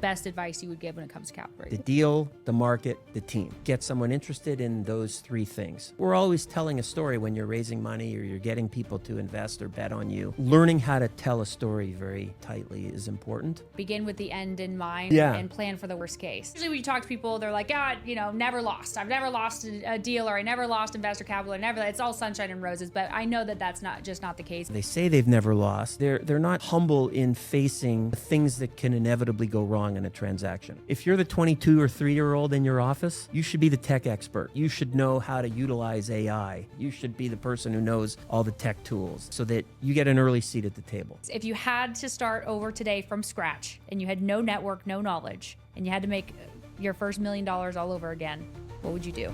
best advice you would give when it comes to capital raising? The deal, the market, the team. Get someone interested in those three things. We're always telling a story when you're raising money or you're getting people to invest or bet on you. Learning how to tell a story very tightly is important. Begin with the end in mind and plan for the worst case. Usually when you talk to people, they're like, never lost. I've never lost a deal, or I never lost investor capital, it's all sunshine and roses. But I know that that's not the case. They say they've never lost. They're not humble in facing things that can inevitably go wrong in a transaction. If you're the 22 or 3-year-old in your office, you should be the tech expert. You should know how to utilize AI. You should be the person who knows all the tech tools so that you get an early seat at the table. If you had to start over today from scratch and you had no network, no knowledge, and you had to make your first $1 million all over again, what would you do?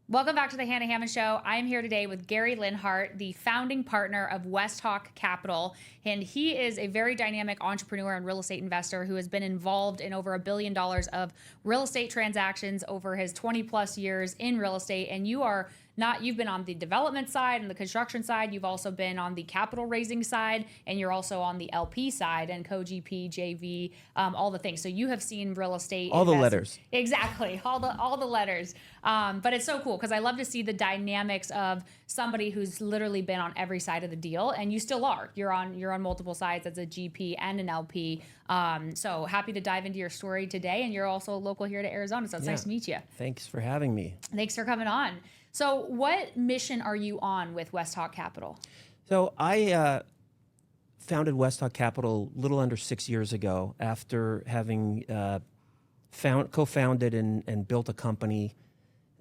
Welcome back to the Hannah Hammond Show. I'm here today with Gary Linhart, the founding partner of WestHawk Capital. And he is a very dynamic entrepreneur and real estate investor who has been involved in over $1 billion of real estate transactions over his 20 plus years in real estate. And you've been on the development side and the construction side. You've also been on the capital raising side, and you're also on the LP side and co-GP, JV, all the things. So you have seen real estate. All the letters. Exactly. All the letters. But it's so cool because I love to see the dynamics of somebody who's literally been on every side of the deal, and you still are. You're on multiple sides as a GP and an LP. So happy to dive into your story today, and you're also local here to Arizona, so it's nice to meet you. Thanks for having me. Thanks for coming on. So what mission are you on with WestHawk Capital? So I founded WestHawk Capital a little under 6 years ago after having co-founded and built a company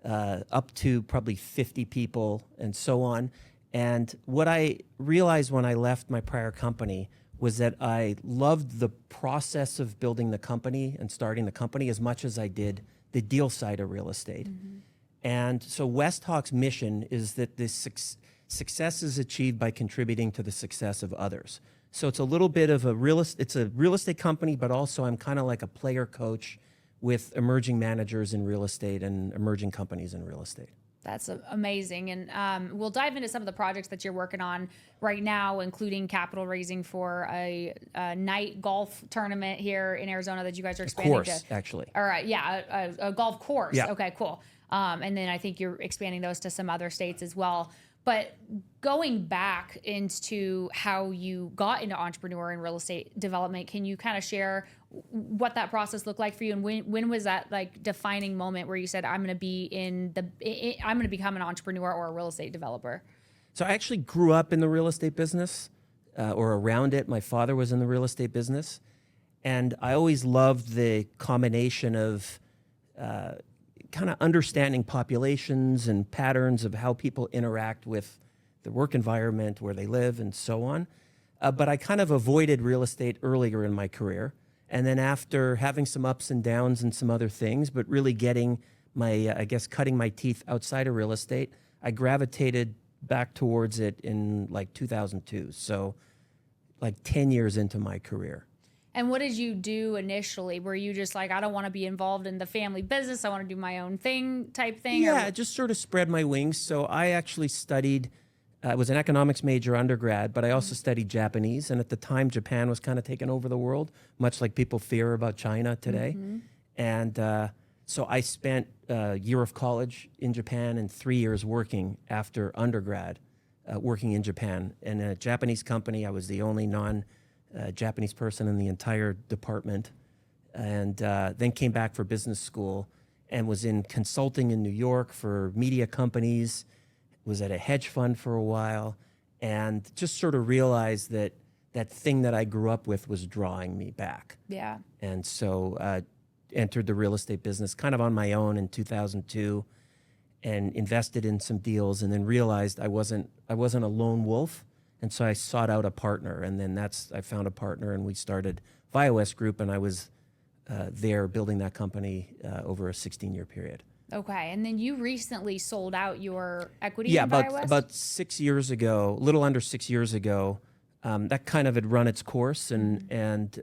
up to probably 50 people and so on. And what I realized when I left my prior company was that I loved the process of building the company and starting the company as much as I did the deal side of real estate. Mm-hmm. And so WestHawk's mission is that this success is achieved by contributing to the success of others. So it's a little bit of a real estate company, but also I'm kind of like a player coach with emerging managers in real estate and emerging companies in real estate. That's amazing. And we'll dive into some of the projects that you're working on right now, including capital raising for a night golf tournament here in Arizona that you guys are expanding to. Course, actually. All right, yeah, a golf course. Yeah. Okay, cool. And then I think you're expanding those to some other states as well. But going back into how you got into entrepreneur and real estate development, can you kind of share what that process looked like for you? And when was that like defining moment where you said, I'm going to become an entrepreneur or a real estate developer? So I actually grew up in the real estate business or around it. My father was in the real estate business. And I always loved the combination of kind of understanding populations and patterns of how people interact with the work environment, where they live, and so on. But I kind of avoided real estate earlier in my career. And then after having some ups and downs and some other things, but really getting my, cutting my teeth outside of real estate, I gravitated back towards it in like 2002. So like 10 years into my career. And what did you do initially? Were you just like, I don't want to be involved in the family business, I want to do my own thing type thing? Yeah, I just sort of spread my wings. So I actually studied, I was an economics major undergrad, but I also studied Japanese. And at the time, Japan was kind of taking over the world, much like people fear about China today. Mm-hmm. And so I spent a year of college in Japan and 3 years working after undergrad, working in Japan. In a Japanese company, I was the only Japanese person in the entire department, and then came back for business school and was in consulting in New York for media companies, was at a hedge fund for a while, and just sort of realized that that thing that I grew up with was drawing me back. Yeah. And so entered the real estate business kind of on my own in 2002 and invested in some deals, and then realized I wasn't a lone wolf. And so I sought out a partner, and then I found a partner, and we started ViaWest Group, and I was there building that company over a 16-year period. Okay, and then you recently sold out your equity in ViaWest? Yeah, about 6 years ago, a little under 6 years ago, that kind of had run its course, and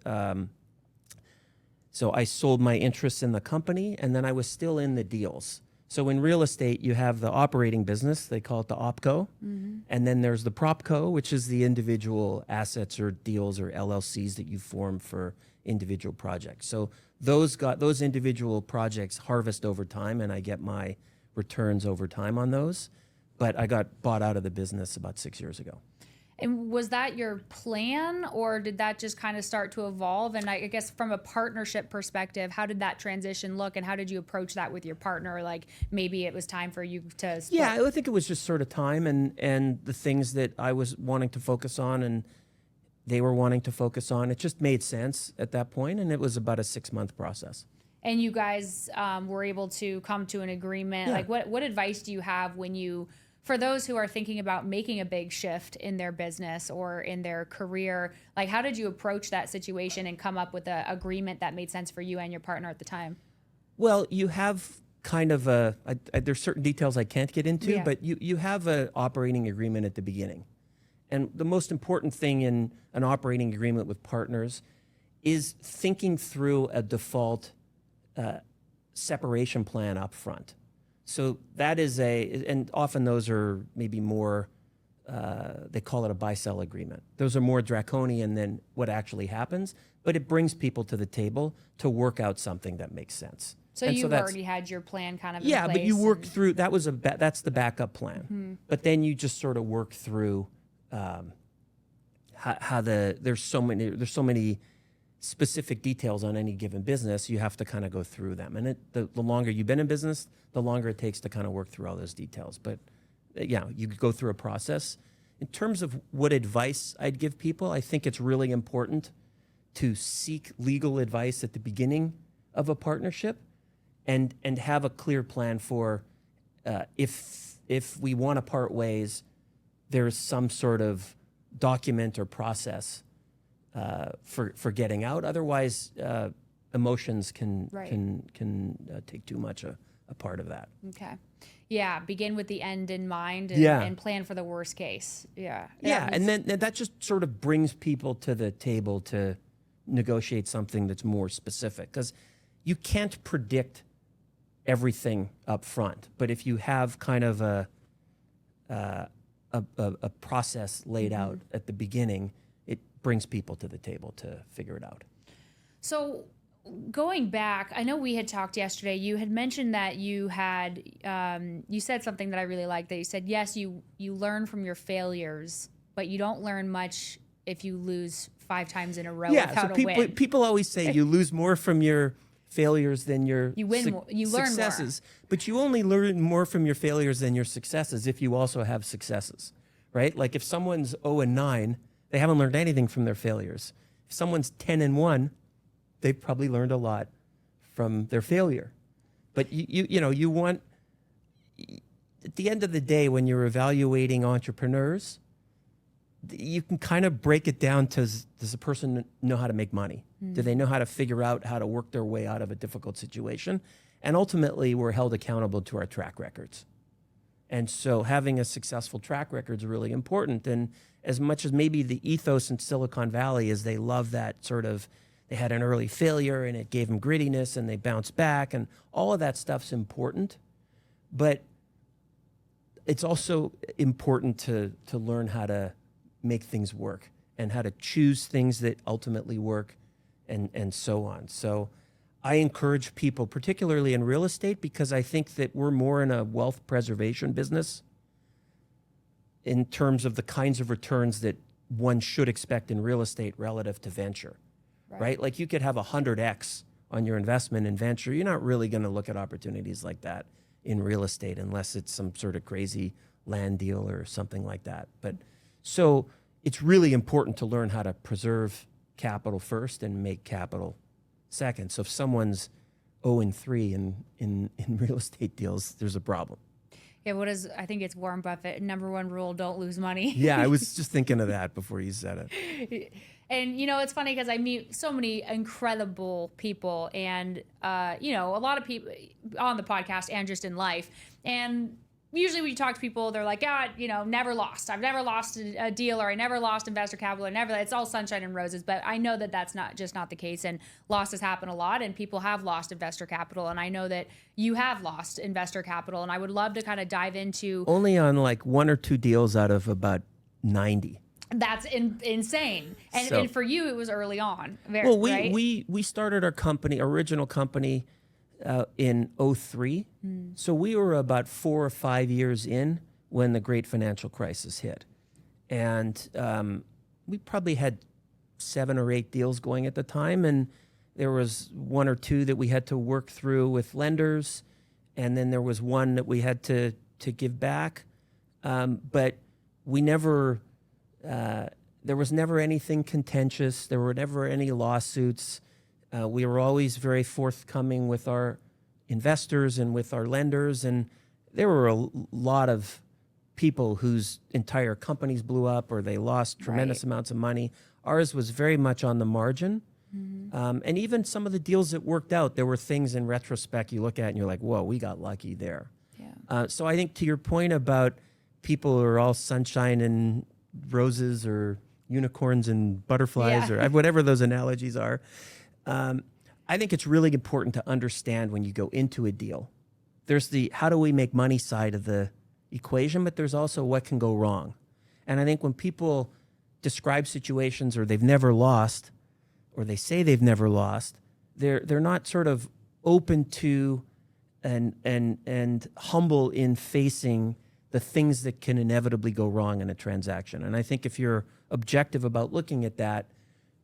so I sold my interest in the company, and then I was still in the deals. So in real estate, you have the operating business, they call it the OpCo, and then there's the PropCo, which is the individual assets or deals or LLCs that you form for individual projects. So those individual projects harvest over time, and I get my returns over time on those. But I got bought out of the business about 6 years ago. And was that your plan, or did that just kind of start to evolve? And I guess from a partnership perspective, how did that transition look, and how did you approach that with your partner? Like maybe it was time for you to split? Yeah, I think it was just sort of time and the things that I was wanting to focus on and they were wanting to focus on. It just made sense at that point, and it was about a 6-month process. And you guys were able to come to an agreement. Yeah. Like what advice do you have when you, for those who are thinking about making a big shift in their business or in their career, like how did you approach that situation and come up with an agreement that made sense for you and your partner at the time? Well, you have kind of there's certain details I can't get into, Yeah. but you have an operating agreement at the beginning. And the most important thing in an operating agreement with partners is thinking through a default separation plan up front. So that is and often those are maybe more, they call it a buy-sell agreement. Those are more draconian than what actually happens, but it brings people to the table to work out something that makes sense. So And you that's- already had your plan kind of in Yeah, place. but you work through, that's the backup plan. But then you just sort of work through there's so many specific details on any given business. You have to kind of go through them, and the longer you've been in business, the longer it takes to kind of work through all those details. But yeah, you go through a process. In terms of what advice I'd give people, I think it's really important to seek legal advice at the beginning of a partnership, and have a clear plan for if we want to part ways, there's some sort of document or process for getting out. Otherwise, emotions can Right. can take too much a part of that. Okay. Yeah. Begin with the end in mind Yeah. and plan for the worst case. Yeah. Yeah, and then that just sort of brings people to the table to negotiate something that's more specific, because you can't predict everything up front. But if you have kind of a process laid out at the beginning, it brings people to the table to figure it out. So going back, I know we had talked yesterday. You had mentioned that you had, you said something that I really liked, that you said, yes, you learn from your failures, but you don't learn much if you lose 5 times in a row without a win. People always say you lose more from your failures than your You win more, you learn successes. But you only learn more from your failures than your successes if you also have successes, right? Like if someone's 0-9, they haven't learned anything from their failures. If someone's 10-1, they've probably learned a lot from their failure. But you want, at the end of the day, when you're evaluating entrepreneurs, you can kind of break it down to, does a person know how to make money? Do they know how to figure out how to work their way out of a difficult situation? And ultimately, we're held accountable to our track records. And so having a successful track record is really important. And as much as maybe the ethos in Silicon Valley is they love that sort of, they had an early failure and it gave them grittiness and they bounced back, and all of that stuff's important. But it's also important to learn how to make things work and how to choose things that ultimately work, and so on. So I encourage people, particularly in real estate, because I think that we're more in a wealth preservation business in terms of the kinds of returns that one should expect in real estate relative to venture, right? Like you could have 100x on your investment in venture. You're not really going to look at opportunities like that in real estate unless it's some sort of crazy land deal or something like that. But so it's really important to learn how to preserve capital first and make capital second. So if someone's 0-3 in real estate deals, there's a problem. Yeah, I think it's Warren Buffett, #1 rule, don't lose money. Yeah, I was just thinking of that before you said it. And, it's funny because I meet so many incredible people and, a lot of people on the podcast and just in life. And usually when you talk to people, they're like, never lost. I've never lost a deal, or I never lost investor capital, or never. It's all sunshine and roses. But I know that that's not the case. And losses happen a lot, and people have lost investor capital. And I know that you have lost investor capital. And I would love to kind of dive into. Only on like 1 or 2 deals out of about 90. That's insane. And, So- and for you, it was early on, Well, right? we started our original company in '03. So we were about 4 or 5 years in when the great financial crisis hit. And we probably had 7 or 8 deals going at the time. And there was 1 or 2 that we had to work through with lenders. And then there was 1 that we had to give back. But we never, there was never anything contentious. There were never any lawsuits. We were always very forthcoming with our investors and with our lenders. And there were a lot of people whose entire companies blew up or they lost tremendous amounts of money. Ours was very much on the margin. And even some of the deals that worked out, there were things in retrospect you look at and you're like, whoa, we got lucky there. Yeah. So I think to your point about people who are all sunshine and roses or unicorns and butterflies or whatever those analogies are, I think it's really important to understand when you go into a deal. There's the how do we make money side of the equation, but there's also what can go wrong. And I think when people describe situations or they've never lost or they say they've never lost, they're not sort of open to and humble in facing the things that can inevitably go wrong in a transaction. And I think if you're objective about looking at that,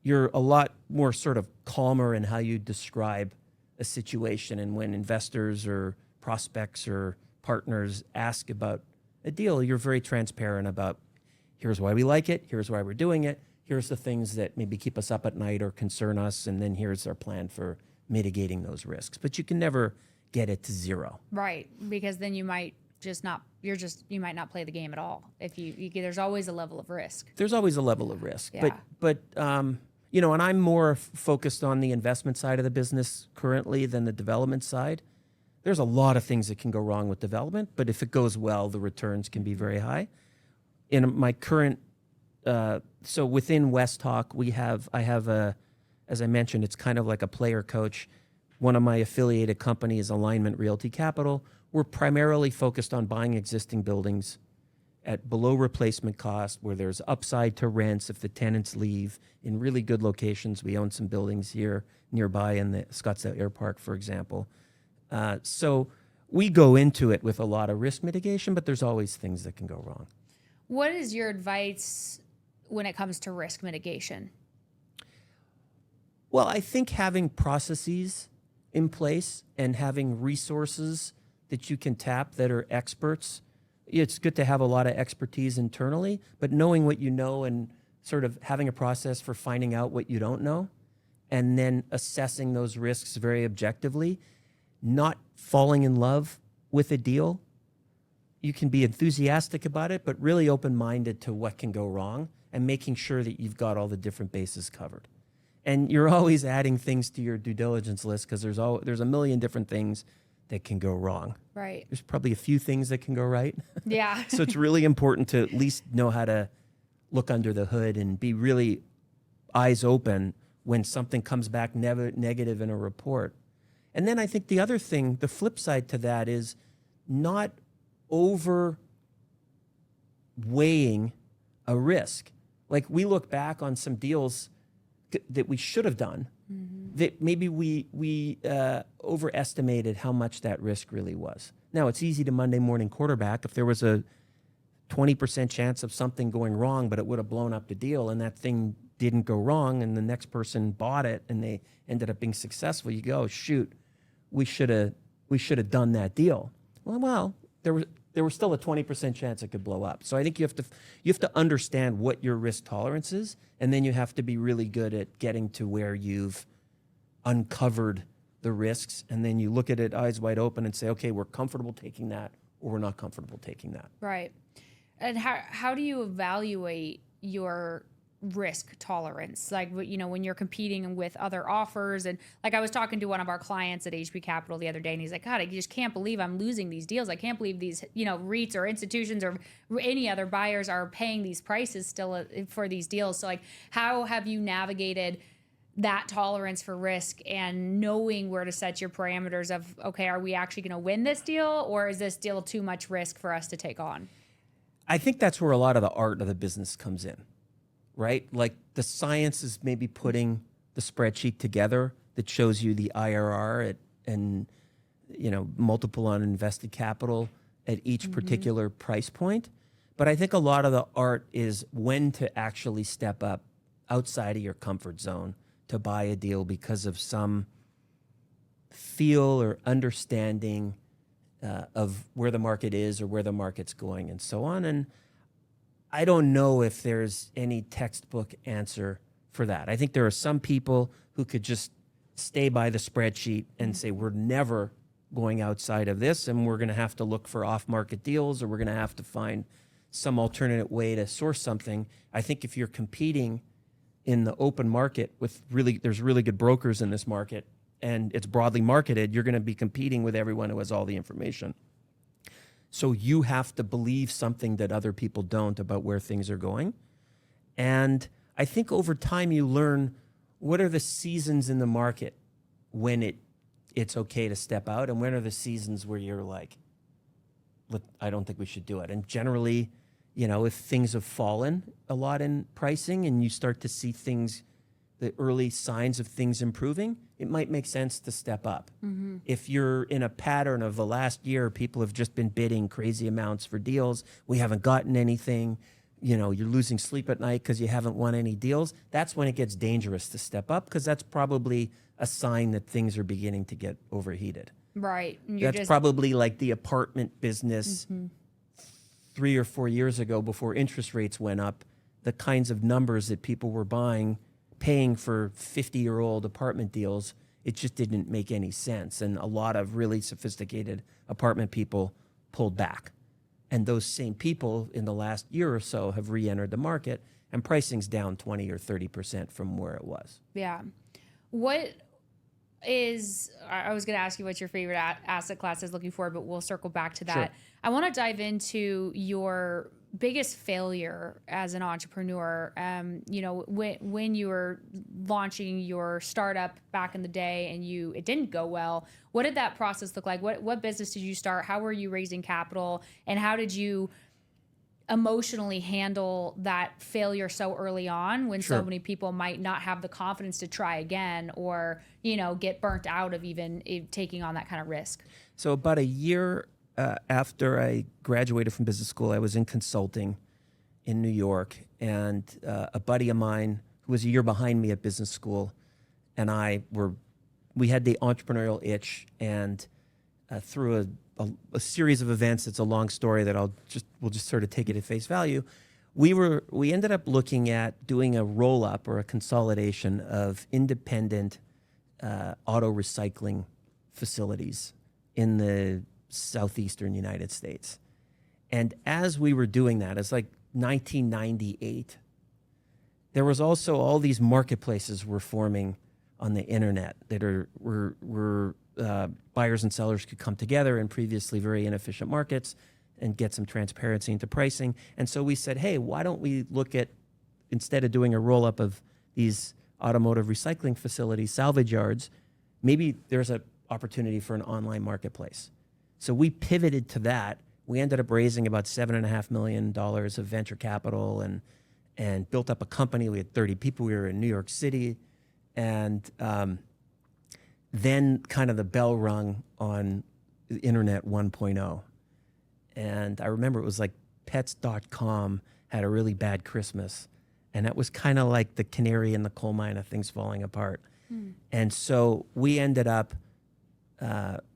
you're a lot more sort of calmer in how you describe a situation. And when investors or prospects or partners ask about a deal, you're very transparent about here's why we like it, here's why we're doing it, here's the things that maybe keep us up at night or concern us, and then here's our plan for mitigating those risks. But you can never get it to zero. Right. Because then you might just not, you might not play the game at all. If there's always a level of risk. There's always a level of risk. Yeah. But you know, and I'm more focused on the investment side of the business currently than the development side. There's a lot of things that can go wrong with development, but if it goes well, the returns can be very high. In my current, so within WestHawk, I have a, as I mentioned, it's kind of like a player coach. One of my affiliated companies, Alignment Realty Capital, we're primarily focused on buying existing buildings at below replacement cost, where there's upside to rents if the tenants leave in really good locations. We own some buildings here nearby in the Scottsdale Air Park, for example. So we go into it with a lot of risk mitigation, but there's always things that can go wrong. What is your advice when it comes to risk mitigation? Well, I think having processes in place and having resources that you can tap that are experts. It's good to have a lot of expertise internally, but knowing what you know and sort of having a process for finding out what you don't know and then assessing those risks very objectively, not falling in love with a deal. You can be enthusiastic about it, but really open-minded to what can go wrong and making sure that you've got all the different bases covered. And you're always adding things to your due diligence list because there's a million different things that can go wrong. Right. There's probably a few things that can go right. Yeah. So it's really important to at least know how to look under the hood and be really eyes open when something comes back negative in a report. And then I think the other thing, the flip side to that is not over weighing a risk. Like we look back on some deals that we should have done that maybe we overestimated how much that risk really was. Now, it's easy to Monday morning quarterback. If there was a 20% chance of something going wrong, but it would have blown up the deal and that thing didn't go wrong and the next person bought it and they ended up being successful, you go, shoot, we should have done that deal. Well, there was still a 20% chance it could blow up. So I think you have to understand what your risk tolerance is, and then you have to be really good at getting to where you've uncovered the risks, and then you look at it eyes wide open and say, okay, we're comfortable taking that, or we're not comfortable taking that. Right. And how do you evaluate your risk tolerance? Like, you know, when you're competing with other offers, and like I was talking to one of our clients at HP Capital the other day, and he's like, God, I just can't believe I'm losing these deals. I can't believe these, you know, REITs or institutions or any other buyers are paying these prices still for these deals. So like, how have you navigated that tolerance for risk and knowing where to set your parameters of, okay, are we actually going to win this deal, or is this deal too much risk for us to take on? I think that's where a lot of the art of the business comes in. right? Like the science is maybe putting the spreadsheet together that shows you the IRR and multiple on invested capital at each particular price point. But I think a lot of the art is when to actually step up outside of your comfort zone to buy a deal because of some feel or understanding of where the market is or where the market's going and so on. And I don't know if there's any textbook answer for that. I think there are some people who could just stay by the spreadsheet and say, we're never going outside of this, and we're going to have to look for off-market deals, or we're going to have to find some alternate way to source something. I think if you're competing in the open market there's really good brokers in this market, and it's broadly marketed, you're going to be competing with everyone who has all the information. So you have to believe something that other people don't about where things are going. And I think over time you learn what are the seasons in the market when it's okay to step out, and when are the seasons where you're like, I don't think we should do it. And generally, if things have fallen a lot in pricing and you start to see the early signs of things improving, it might make sense to step up. Mm-hmm. If you're in a pattern of the last year, people have just been bidding crazy amounts for deals, we haven't gotten anything, you're losing sleep at night because you haven't won any deals, that's when it gets dangerous to step up, because that's probably a sign that things are beginning to get overheated. Right. That's probably like the apartment business 3 or 4 years ago before interest rates went up, the kinds of numbers that people were paying for 50-year-old apartment deals, it just didn't make any sense. And a lot of really sophisticated apartment people pulled back. And those same people in the last year or so have re-entered the market, and pricing's down 20 or 30% from where it was. Yeah. I was going to ask you what your favorite asset class is looking for, but we'll circle back to that. Sure. I want to dive into your biggest failure as an entrepreneur. When you were launching your startup back in the day and it didn't go well, what did that process look like? What business did you start? How were you raising capital? And how did you emotionally handle that failure so early on when Sure. so many people might not have the confidence to try again, or get burnt out of even taking on that kind of risk? So about a year after I graduated from business school, I was in consulting in New York, and a buddy of mine who was a year behind me at business school and we had the entrepreneurial itch, and through a series of events, it's a long story that we'll just sort of take it at face value. We ended up looking at doing a roll-up or a consolidation of independent auto recycling facilities in the southeastern United States. And as we were doing that, it's like 1998, there was also all these marketplaces were forming on the internet that were buyers and sellers could come together in previously very inefficient markets and get some transparency into pricing. And so we said, hey, why don't we look at, instead of doing a roll-up of these automotive recycling facilities, salvage yards, maybe there's an opportunity for an online marketplace. So we pivoted to that. We ended up raising about $7.5 million of venture capital and built up a company. We had 30 people. We were in New York City. And then kind of the bell rung on the Internet 1.0. And I remember it was like pets.com had a really bad Christmas. And that was kind of like the canary in the coal mine of things falling apart. And so we ended up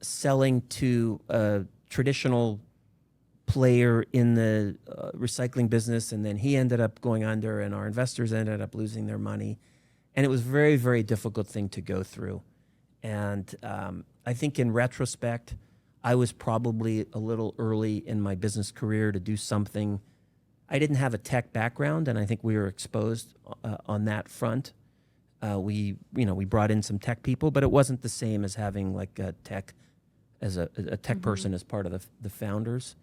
selling to a traditional player in the recycling business, and then he ended up going under, and our investors ended up losing their money. And it was a very, very difficult thing to go through. And I think in retrospect, I was probably a little early in my business career to do something. I didn't have a tech background, and I think we were exposed on that front. We brought in some tech people, but it wasn't the same as having like a tech person as part of the founders.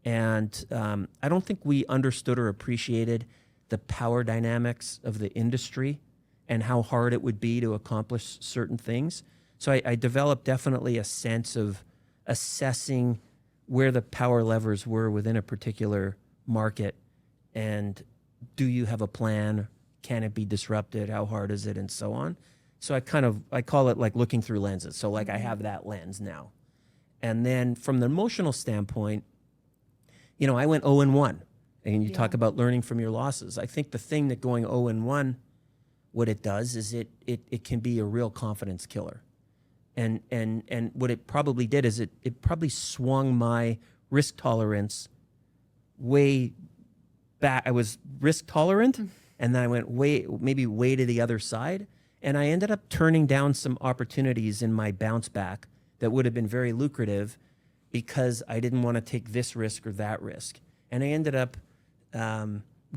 And I don't think we understood or appreciated the power dynamics of the industry and how hard it would be to accomplish certain things. So I developed definitely a sense of assessing where the power levers were within a particular market and do you have a plan? Can it be disrupted? How hard is it? And so on. So I call it like looking through lenses. So like I have that lens now. And then from the emotional standpoint, I went 0-1. And you talk about learning from your losses. I think the thing that going 0-1, what it does is it can be a real confidence killer. And what it probably did is it probably swung my risk tolerance way back. I was risk tolerant, and then I went maybe way to the other side. And I ended up turning down some opportunities in my bounce back that would have been very lucrative because I didn't want to take this risk or that risk. And I ended up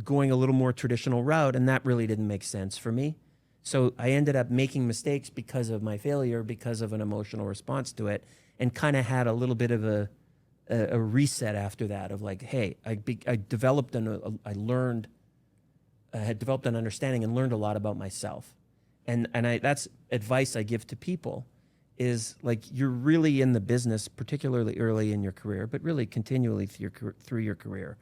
going a little more traditional route, and that really didn't make sense for me. So I ended up making mistakes because of my failure, because of an emotional response to it, and kind of had a little bit of a reset after that of like, hey, I developed I had developed an understanding and learned a lot about myself. And that's advice I give to people is like, you're really in the business, particularly early in your career, but really continually through your career,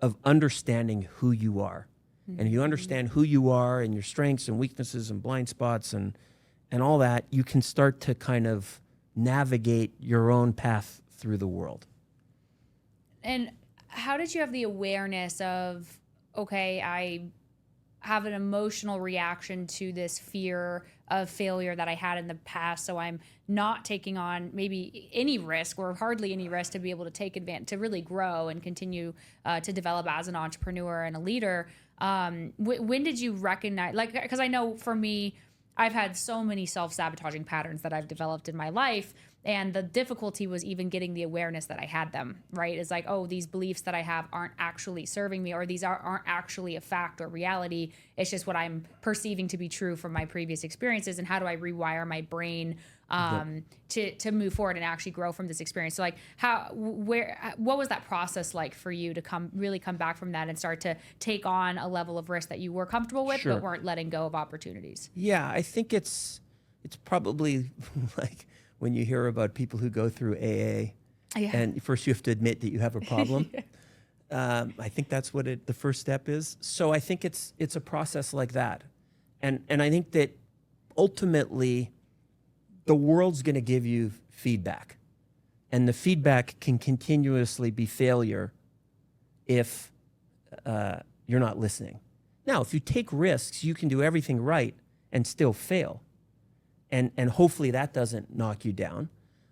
of understanding who you are. Mm-hmm. And if you understand who you are and your strengths and weaknesses and blind spots and all that, you can start to kind of navigate your own path through the world. And how did you have the awareness of, okay, I have an emotional reaction to this fear of failure that I had in the past, so I'm not taking on maybe any risk or hardly any risk to be able to take advantage, to really grow and continue to develop as an entrepreneur and a leader. When did you recognize, like, because I know for me, I've had so many self-sabotaging patterns that I've developed in my life. And the difficulty was even getting the awareness that I had them, right? It's like, oh, these beliefs that I have aren't actually serving me, or these aren't actually a fact or reality. It's just what I'm perceiving to be true from my previous experiences. And how do I rewire my brain to move forward and actually grow from this experience? So like what was that process like for you to really come back from that and start to take on a level of risk that you were comfortable with, but weren't letting go of opportunities? Yeah, I think it's probably like when you hear about people who go through AA, and first you have to admit that you have a problem. I think that's what the first step is. So I think it's a process like that. And I think that ultimately the world's going to give you feedback. And the feedback can continuously be failure if you're not listening. Now, if you take risks, you can do everything right and still fail. And hopefully that doesn't knock you down.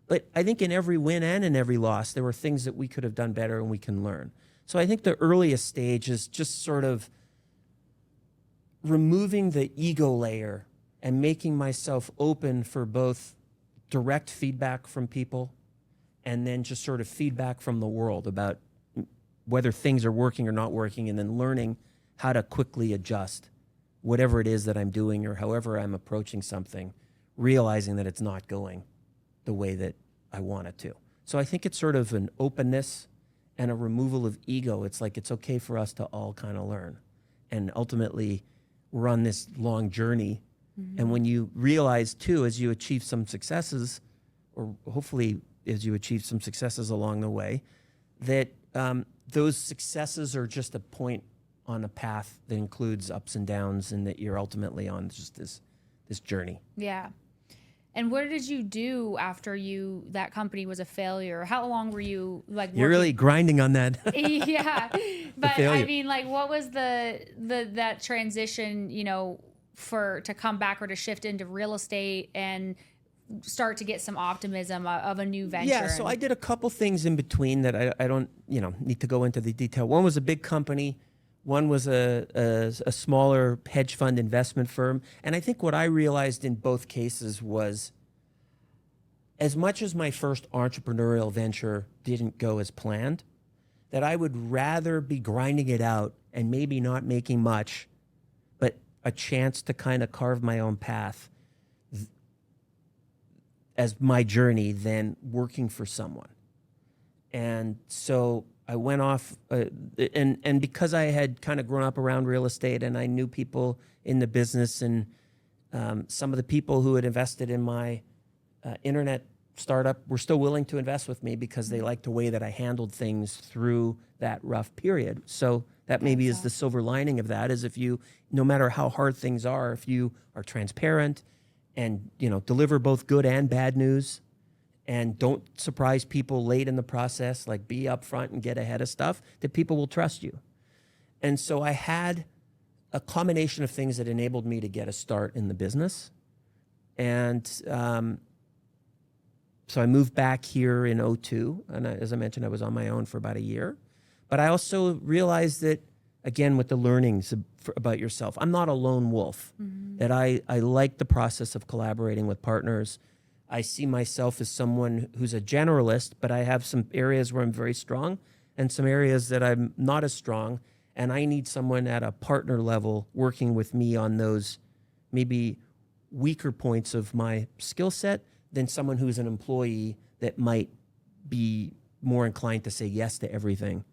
But I think in every win and in every loss, there were things that we could have done better and we can learn. So I think the earliest stage is just sort of removing the ego layer and making myself open for both direct feedback from people and then just sort of feedback from the world about whether things are working or not working, and then learning how to quickly adjust whatever it is that I'm doing or however I'm approaching something, realizing that it's not going the way that I want it to. So I think it's sort of an openness and a removal of ego. It's like, it's okay for us to all kind of learn. And ultimately, we're on this long journey. Mm-hmm. And when you realize, too, as you achieve some successes, or hopefully as you achieve some successes along the way, that those successes are just a point on a path that includes ups and downs, and that you're ultimately on just this journey. Yeah. And what did you do after that company was a failure? How long were you like working? You're really grinding on that. Yeah. But I mean, like, what was that transition, to come back or to shift into real estate and start to get some optimism of a new venture? Yeah, so I did a couple things in between that I don't, need to go into the detail. One was a big company. One was a smaller hedge fund investment firm. And I think what I realized in both cases was, as much as my first entrepreneurial venture didn't go as planned, that I would rather be grinding it out and maybe not making much, but a chance to kind of carve my own path as my journey than working for someone. And so I went off, and because I had kind of grown up around real estate and I knew people in the business, and some of the people who had invested in my internet startup were still willing to invest with me because they liked the way that I handled things through that rough period. So that maybe is the silver lining of that, is if you, no matter how hard things are, if you are transparent and, deliver both good and bad news, and don't surprise people late in the process, like be upfront and get ahead of stuff, that people will trust you. And so I had a combination of things that enabled me to get a start in the business. And so I moved back here in '02. And as I mentioned, I was on my own for about a year. But I also realized that, again, with the learnings about yourself, I'm not a lone wolf, that I like the process of collaborating with partners. I see myself as someone who's a generalist, but I have some areas where I'm very strong and some areas that I'm not as strong. And I need someone at a partner level working with me on those maybe weaker points of my skill set than someone who's an employee that might be more inclined to say yes to everything.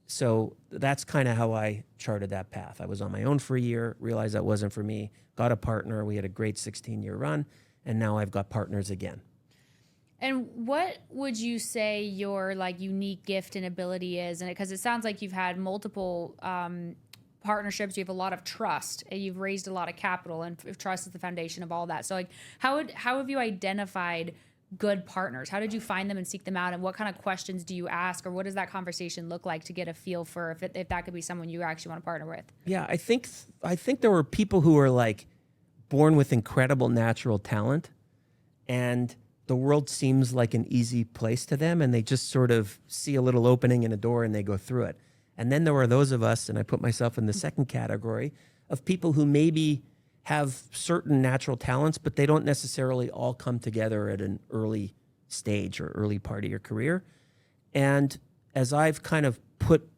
So that's kind of how I charted that path. I was on my own for a year, realized that wasn't for me, got a partner. We had a great 16-year run. And now I've got partners again. And what would you say your unique gift and ability is? And because it sounds like you've had multiple partnerships, you have a lot of trust, and you've raised a lot of capital, and trust is the foundation of all that. So how have you identified good partners? How did you find them and seek them out? And what kind of questions do you ask, or what does that conversation look like to get a feel for if that could be someone you actually want to partner with? Yeah, I think there were people who are born with incredible natural talent, and the world seems like an easy place to them, and they just sort of see a little opening in a door and they go through it. And then there are those of us, and I put myself in the second category, of people who maybe have certain natural talents, but they don't necessarily all come together at an early stage or early part of your career. And as I've kind of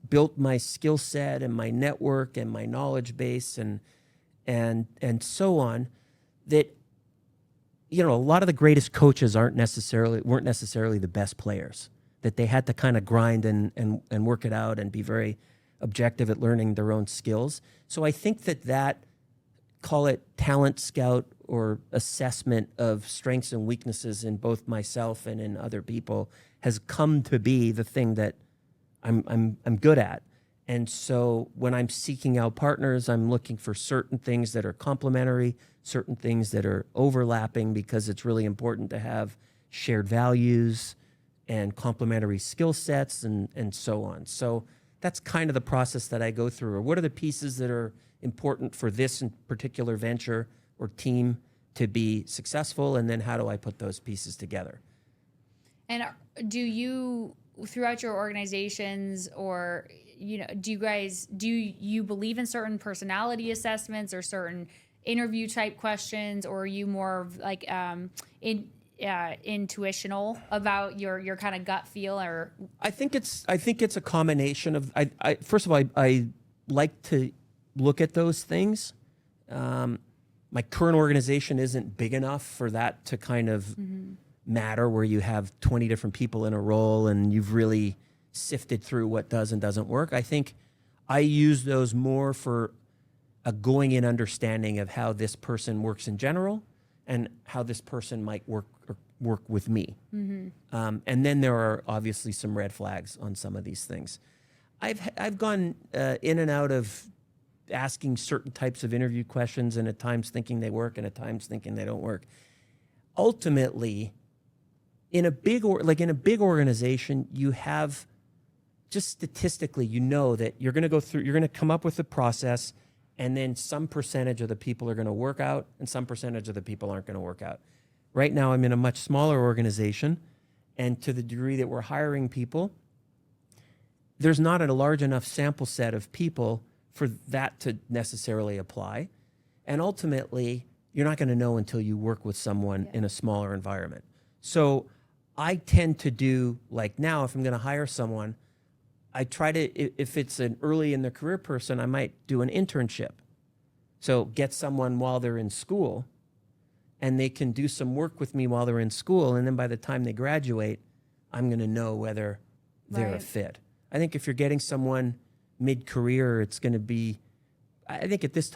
built my skill set and my network and my knowledge base and so on, that a lot of the greatest coaches weren't necessarily the best players, that they had to kind of grind and work it out and be very objective at learning their own skills. So I think that call it talent scout or assessment of strengths and weaknesses in both myself and in other people has come to be the thing that I'm good at. And so when I'm seeking out partners, I'm looking for certain things that are complementary, certain things that are overlapping, because it's really important to have shared values and complementary skill sets and so on. So that's kind of the process that I go through. Or what are the pieces that are important for this particular venture or team to be successful? And then how do I put those pieces together? And do you, throughout your organizations, or do you believe in certain personality assessments or certain interview type questions, or are you more of intuitional about your kind of gut feel? Or I think it's a combination of first of all, I like to look at those things. My current organization isn't big enough for that to kind of matter, where you have 20 different people in a role and you've really sifted through what does and doesn't work. I think I use those more for a going in understanding of how this person works in general and how this person might work with me. And then there are obviously some red flags on some of these things. I've gone in and out of asking certain types of interview questions, and at times thinking they work and at times thinking they don't work. Ultimately, in a big organization, you have, just statistically, that you're going to come up with a process, and then some percentage of the people are going to work out and some percentage of the people aren't going to work out. Right now, I'm in a much smaller organization, and to the degree that we're hiring people, there's not a large enough sample set of people for that to necessarily apply. And ultimately, you're not going to know until you work with someone in a smaller environment. So I tend to do, now, if I'm going to hire someone, I try to, if it's an early in their career person, I might do an internship. So get someone while they're in school, and they can do some work with me while they're in school. And then by the time they graduate, I'm going to know whether they're a fit. I think if you're getting someone mid-career, it's going to be I think at this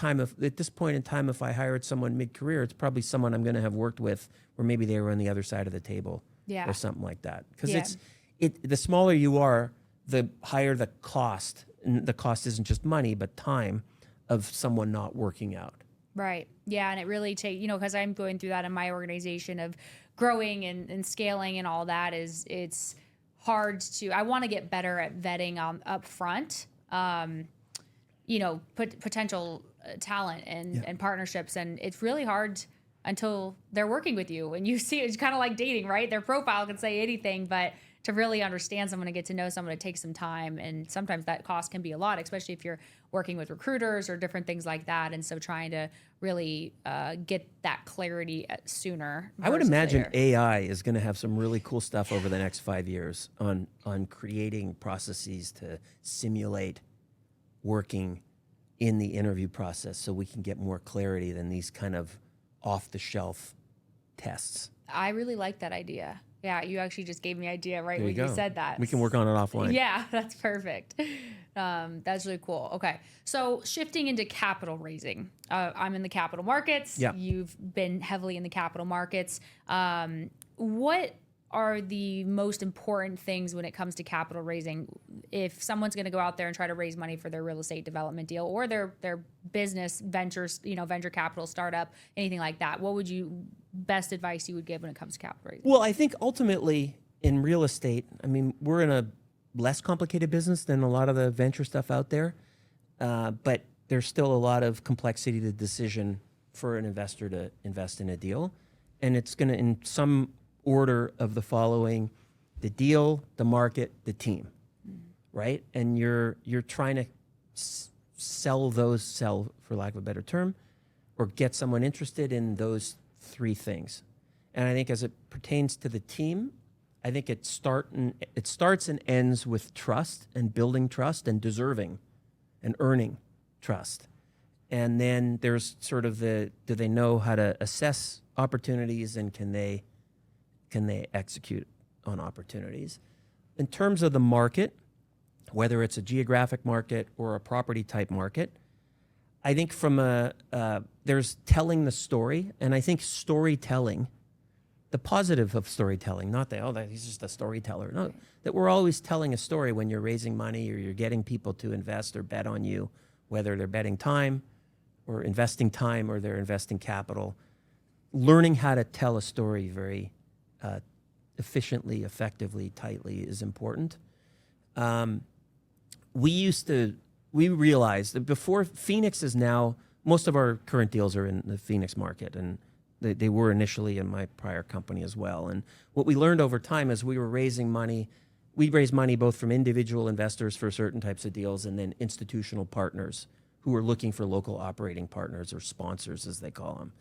point in time, if I hired someone mid-career, it's probably someone I'm going to have worked with, or maybe they were on the other side of the table, or something like that. Because the smaller you are, the higher the cost, and the cost isn't just money, but time of someone not working out. Right. Yeah. And it really takes, because I'm going through that in my organization of growing and scaling and all that it's hard I want to get better at vetting up front, potential talent and partnerships. And it's really hard until they're working with you and you see it's kind of like dating, right? Their profile can say anything, but to really understand someone and get to know someone, it takes some time. And sometimes that cost can be a lot, especially if you're working with recruiters or different things like that. And so trying to really get that clarity sooner. I would imagine later. AI is going to have some really cool stuff over the next 5 years on creating processes to simulate working in the interview process so we can get more clarity than these kind of off-the-shelf tests. I really like that idea. Yeah, you actually just gave me an idea right when you you said that. We can work on it offline. Yeah, that's perfect. That's really cool. Okay, so shifting into capital raising. I'm in the capital markets. Yeah. You've been heavily in the capital markets. What are the most important things when it comes to capital raising? If someone's going to go out there and try to raise money for their real estate development deal or their business ventures, venture capital startup, anything like that, what would you best advice you would give when it comes to capital raising? Well, I think ultimately in real estate, I mean, we're in a less complicated business than a lot of the venture stuff out there, but there's still a lot of complexity to the decision for an investor to invest in a deal, and it's going to, in some order of the following: the deal, the market, the team, right? And you're trying to sell, for lack of a better term, or get someone interested in those three things. And I think as it pertains to the team, I think it starts and ends with trust and building trust and deserving and earning trust. And then there's sort of do they know how to assess opportunities, and can they execute on opportunities? In terms of the market, whether it's a geographic market or a property type market, I think there's telling the story, and I think storytelling, the positive of storytelling, not that he's just a storyteller. No, that we're always telling a story when you're raising money or you're getting people to invest or bet on you, whether they're betting time or investing time or they're investing capital. Learning how to tell a story very efficiently, effectively, tightly is important. We realized that before Phoenix is now, most of our current deals are in the Phoenix market, and they were initially in my prior company as well. And what we learned over time as we were raising money, we raised money both from individual investors for certain types of deals and then institutional partners who were looking for local operating partners, or sponsors as they call them.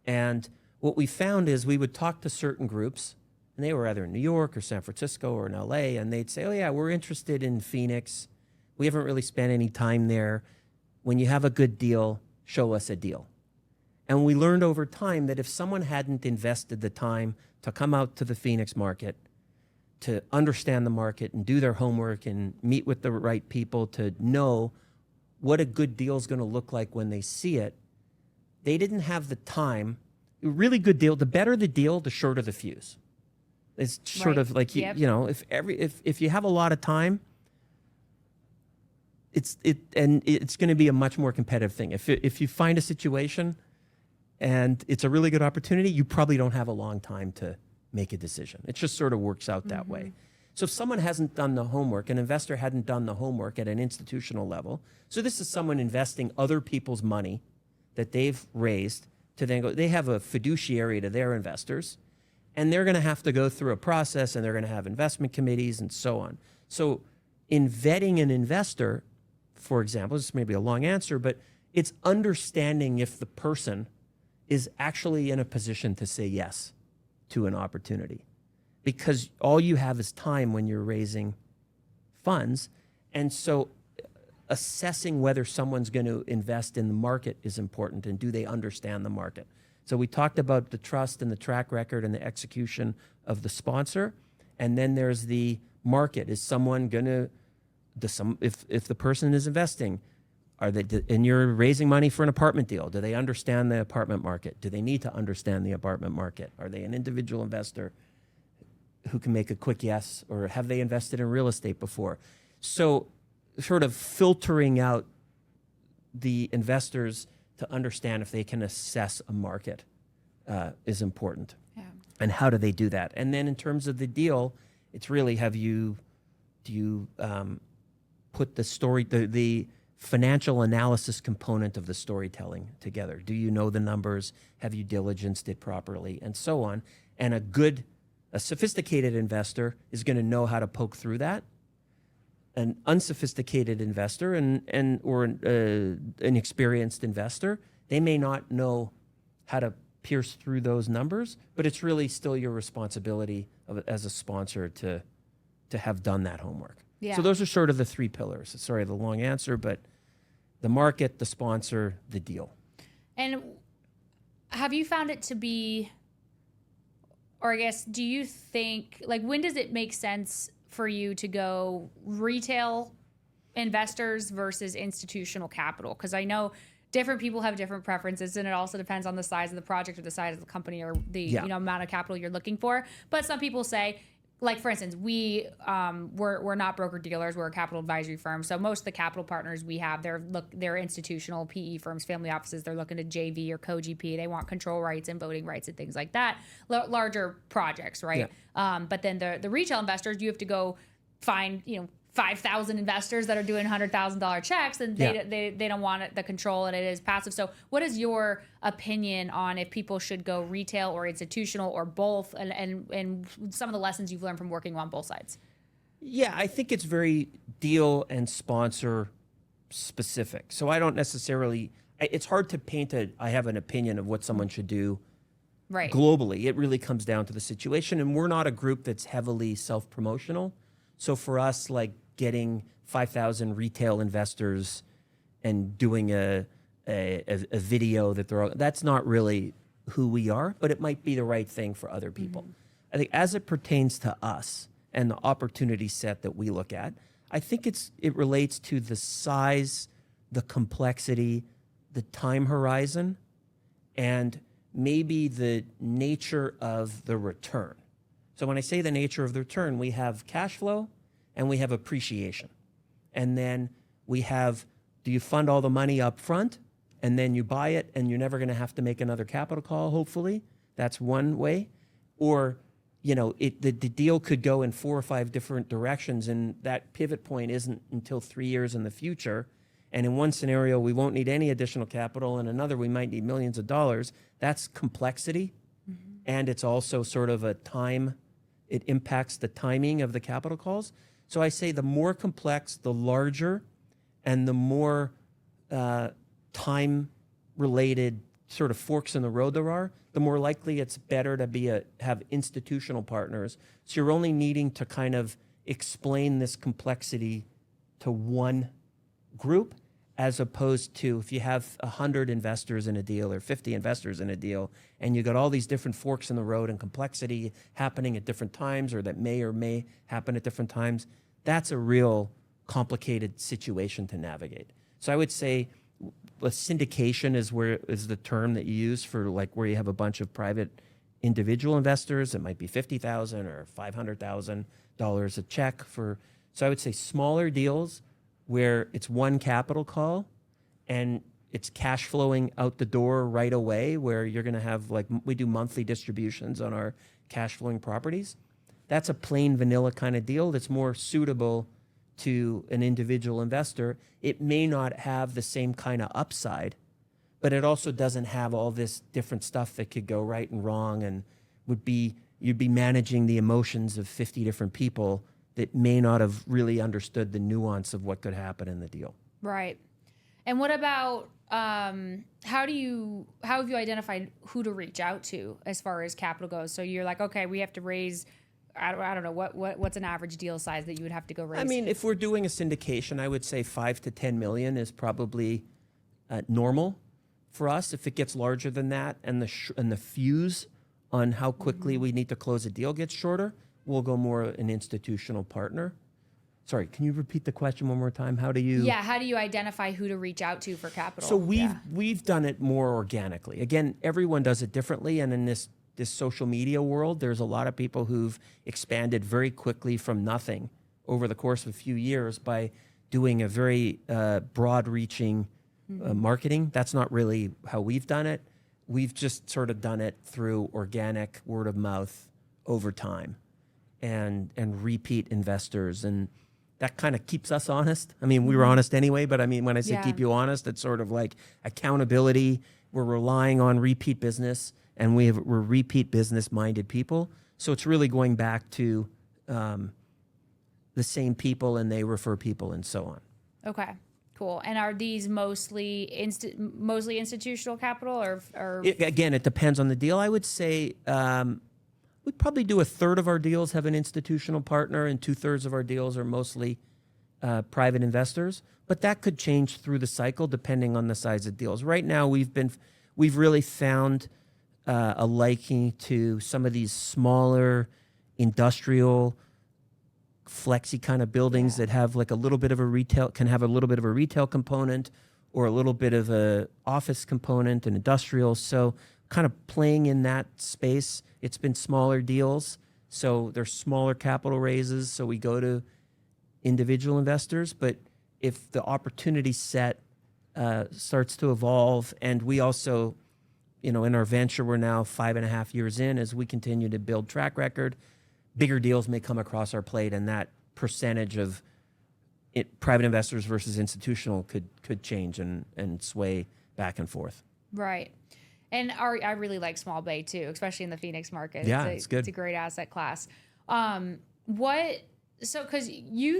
And what we found is we would talk to certain groups, and they were either in New York or San Francisco or in LA, and they'd say, oh yeah, we're interested in Phoenix. We haven't really spent any time there. When you have a good deal, show us a deal. And we learned over time that if someone hadn't invested the time to come out to the Phoenix market, to understand the market and do their homework and meet with the right people to know what a good deal is going to look like when they see it, they didn't have the time. A really good deal, the better the deal, the shorter the fuse. It's sort of like, if you have a lot of time, it's going to be a much more competitive thing. If you find a situation and it's a really good opportunity, you probably don't have a long time to make a decision. It just sort of works out that way. So if someone hasn't done the homework, an investor hadn't done the homework at an institutional level, so this is someone investing other people's money that they've raised to then go, they have a fiduciary to their investors, and they're going to have to go through a process, and they're going to have investment committees and so on. So in vetting an investor, for example, this may be a long answer, but it's understanding if the person is actually in a position to say yes to an opportunity. Because all you have is time when you're raising funds. And so assessing whether someone's going to invest in the market is important, and do they understand the market? So we talked about the trust and the track record and the execution of the sponsor. And then there's the market. Is someone going to, if the person is investing, And you're raising money for an apartment deal. Do they understand the apartment market? Do they need to understand the apartment market? Are they an individual investor who can make a quick yes, or have they invested in real estate before? So sort of filtering out the investors to understand if they can assess a market is important. Yeah. And how do they do that? And then in terms of the deal, it's really do you put the financial analysis component of the storytelling together? Do you know the numbers? Have you diligenced it properly? And so on. And a sophisticated investor is going to know how to poke through that. An unsophisticated investor or an experienced investor, they may not know how to pierce through those numbers, but it's really still your responsibility as a sponsor to have done that homework. Yeah. So those are sort of the three pillars. Sorry, the long answer, but the market, the sponsor, the deal. And have you found it to be, or I guess, do you think, like, when does it make sense for you to go retail investors versus institutional capital? Because I know different people have different preferences, and it also depends on the size of the project or the size of the company or the amount of capital you're looking for. But some people say, like, for instance, we're not broker dealers, we're a capital advisory firm. So most of the capital partners we have, they're institutional PE firms, family offices. They're looking to JV or co-GP. They want control rights and voting rights and things like that. Larger projects, right? Yeah. But then the retail investors, you have to go find 5,000 investors that are doing $100,000 checks, and they don't want the control, and it is passive. So what is your opinion on if people should go retail or institutional or both, and some of the lessons you've learned from working on both sides? Yeah, I think it's very deal and sponsor specific. So I don't necessarily, it's hard to paint I have an opinion of what someone should do right globally. It really comes down to the situation, and we're not a group that's heavily self-promotional. So for us, like getting 5,000 retail investors and doing a video that's not really who we are, but it might be the right thing for other people. Mm-hmm. I think as it pertains to us and the opportunity set that we look at, I think it relates to the size, the complexity, the time horizon, and maybe the nature of the return. So when I say the nature of the return, we have cash flow and we have appreciation. And then we have, do you fund all the money up front and then you buy it and you're never going to have to make another capital call, hopefully? That's one way. Or, the deal could go in 4 or 5 different directions, and that pivot point isn't until 3 years in the future. And in one scenario, we won't need any additional capital. In another, we might need millions of dollars. That's complexity. Mm-hmm. And it's also sort of it impacts the timing of the capital calls. So I say the more complex, the larger, and the more time-related sort of forks in the road there are, the more likely it's better to have institutional partners. So you're only needing to kind of explain this complexity to one group, as opposed to if you have 100 investors in a deal or 50 investors in a deal, and you got all these different forks in the road and complexity happening at different times, or that may or may happen at different times. That's a real complicated situation to navigate. So I would say syndication is the term that you use for, like, where you have a bunch of private individual investors. It might be $50,000 or $500,000 a check for. So I would say smaller deals where it's one capital call and it's cash flowing out the door right away, where you're going to have, like, we do monthly distributions on our cash flowing properties. That's a plain vanilla kind of deal that's more suitable to an individual investor. It may not have the same kind of upside, but it also doesn't have all this different stuff that could go right and wrong, and you'd be managing the emotions of 50 different people that may not have really understood the nuance of what could happen in the deal. Right. And what about, how have you identified who to reach out to as far as capital goes? So you're like, okay, we have to raise, I don't know, what's an average deal size that you would have to go raise? I mean, if we're doing a syndication, I would say 5 to 10 million is probably normal for us. If it gets larger than that and the fuse on how quickly we need to close a deal gets shorter, we'll go more an institutional partner. Sorry, can you repeat the question one more time? How do you? Yeah, how do you identify who to reach out to for capital? So we've done it more organically. Again, everyone does it differently, and in this social media world, there's a lot of people who've expanded very quickly from nothing over the course of a few years by doing a very broad-reaching marketing. That's not really how we've done it. We've just sort of done it through organic word of mouth over time, and repeat investors, and that kind of keeps us honest. I mean, we were honest anyway, but I mean, when I say keep you honest, it's sort of like accountability. We're relying on repeat business, and we're repeat business-minded people. So it's really going back to the same people, and they refer people, and so on. Okay, cool. And are these mostly institutional capital, or Again, it depends on the deal. I would say we'd probably do 1/3 of our deals have an institutional partner, and 2/3 of our deals are mostly private investors. But that could change through the cycle depending on the size of deals. Right now, we've really found a liking to some of these smaller industrial flexi kind of buildings that have like a little bit of a retail component, or a little bit of a office component and industrial. So kind of playing in that space. It's been smaller deals, so there's smaller capital raises, so we go to individual investors. But if the opportunity set starts to evolve, and we also, in our venture, we're now 5.5 years in, as we continue to build track record, bigger deals may come across our plate, and that percentage of private investors versus institutional could change and sway back and forth. right? And I really like small bay too, especially in the Phoenix market. Yeah, it's good. It's a great asset class. Because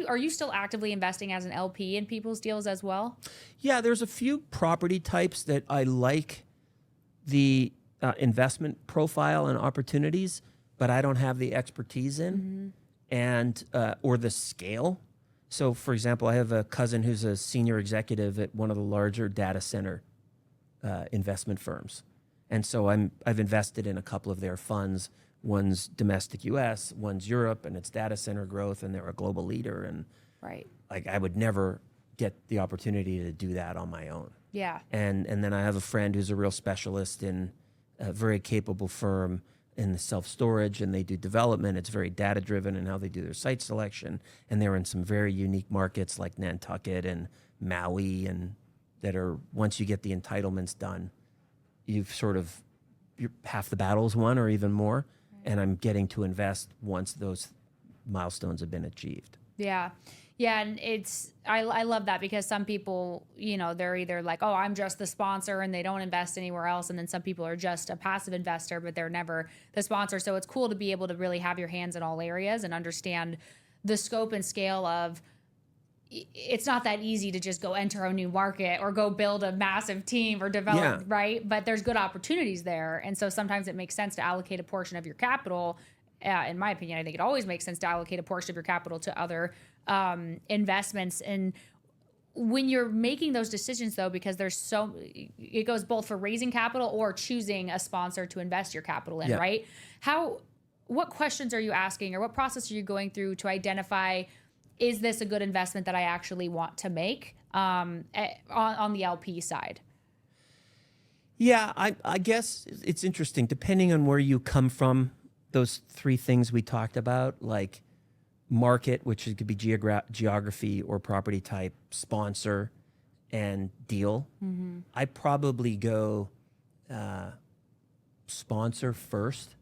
are you still actively investing as an LP in people's deals as well? Yeah, there's a few property types that I like the investment profile and opportunities, but I don't have the expertise in, and or the scale. So, for example, I have a cousin who's a senior executive at one of the larger data center investment firms, and so I've invested in a couple of their funds. One's domestic U.S., one's Europe, and it's data center growth, and they're a global leader. And like, I would never get the opportunity to do that on my own. Yeah. And then I have a friend who's a real specialist in a very capable firm in the self-storage, and they do development. It's very data-driven in how they do their site selection, and they're in some very unique markets like Nantucket and Maui, and that are, once you get the entitlements done, you're half the battle's won or even more. And I'm getting to invest once those milestones have been achieved. Yeah. Yeah. And I love that, because some people, they're either like, oh, I'm just the sponsor, and they don't invest anywhere else. And then some people are just a passive investor, but they're never the sponsor. So it's cool to be able to really have your hands in all areas and understand the scope and scale of, it's not that easy to just go enter a new market or go build a massive team or develop, right? But there's good opportunities there. And so sometimes it makes sense to allocate a portion of your capital. In my opinion, I think it always makes sense to allocate a portion of your capital to other investments. And when you're making those decisions, though, because it goes both for raising capital or choosing a sponsor to invest your capital in, right? What questions are you asking, or what process are you going through to identify, is this a good investment that I actually want to make on the LP side? Yeah, I guess it's interesting. Depending on where you come from, those three things we talked about, like market, which could be geography or property type, sponsor, and deal, I probably go sponsor first.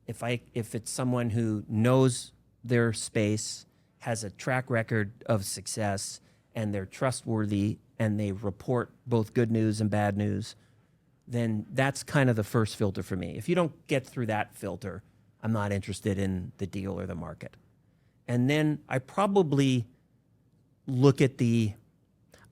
If it's someone who knows their space, has a track record of success, and they're trustworthy, and they report both good news and bad news, then that's kind of the first filter for me. If you don't get through that filter, I'm not interested in the deal or the market. And then I probably look at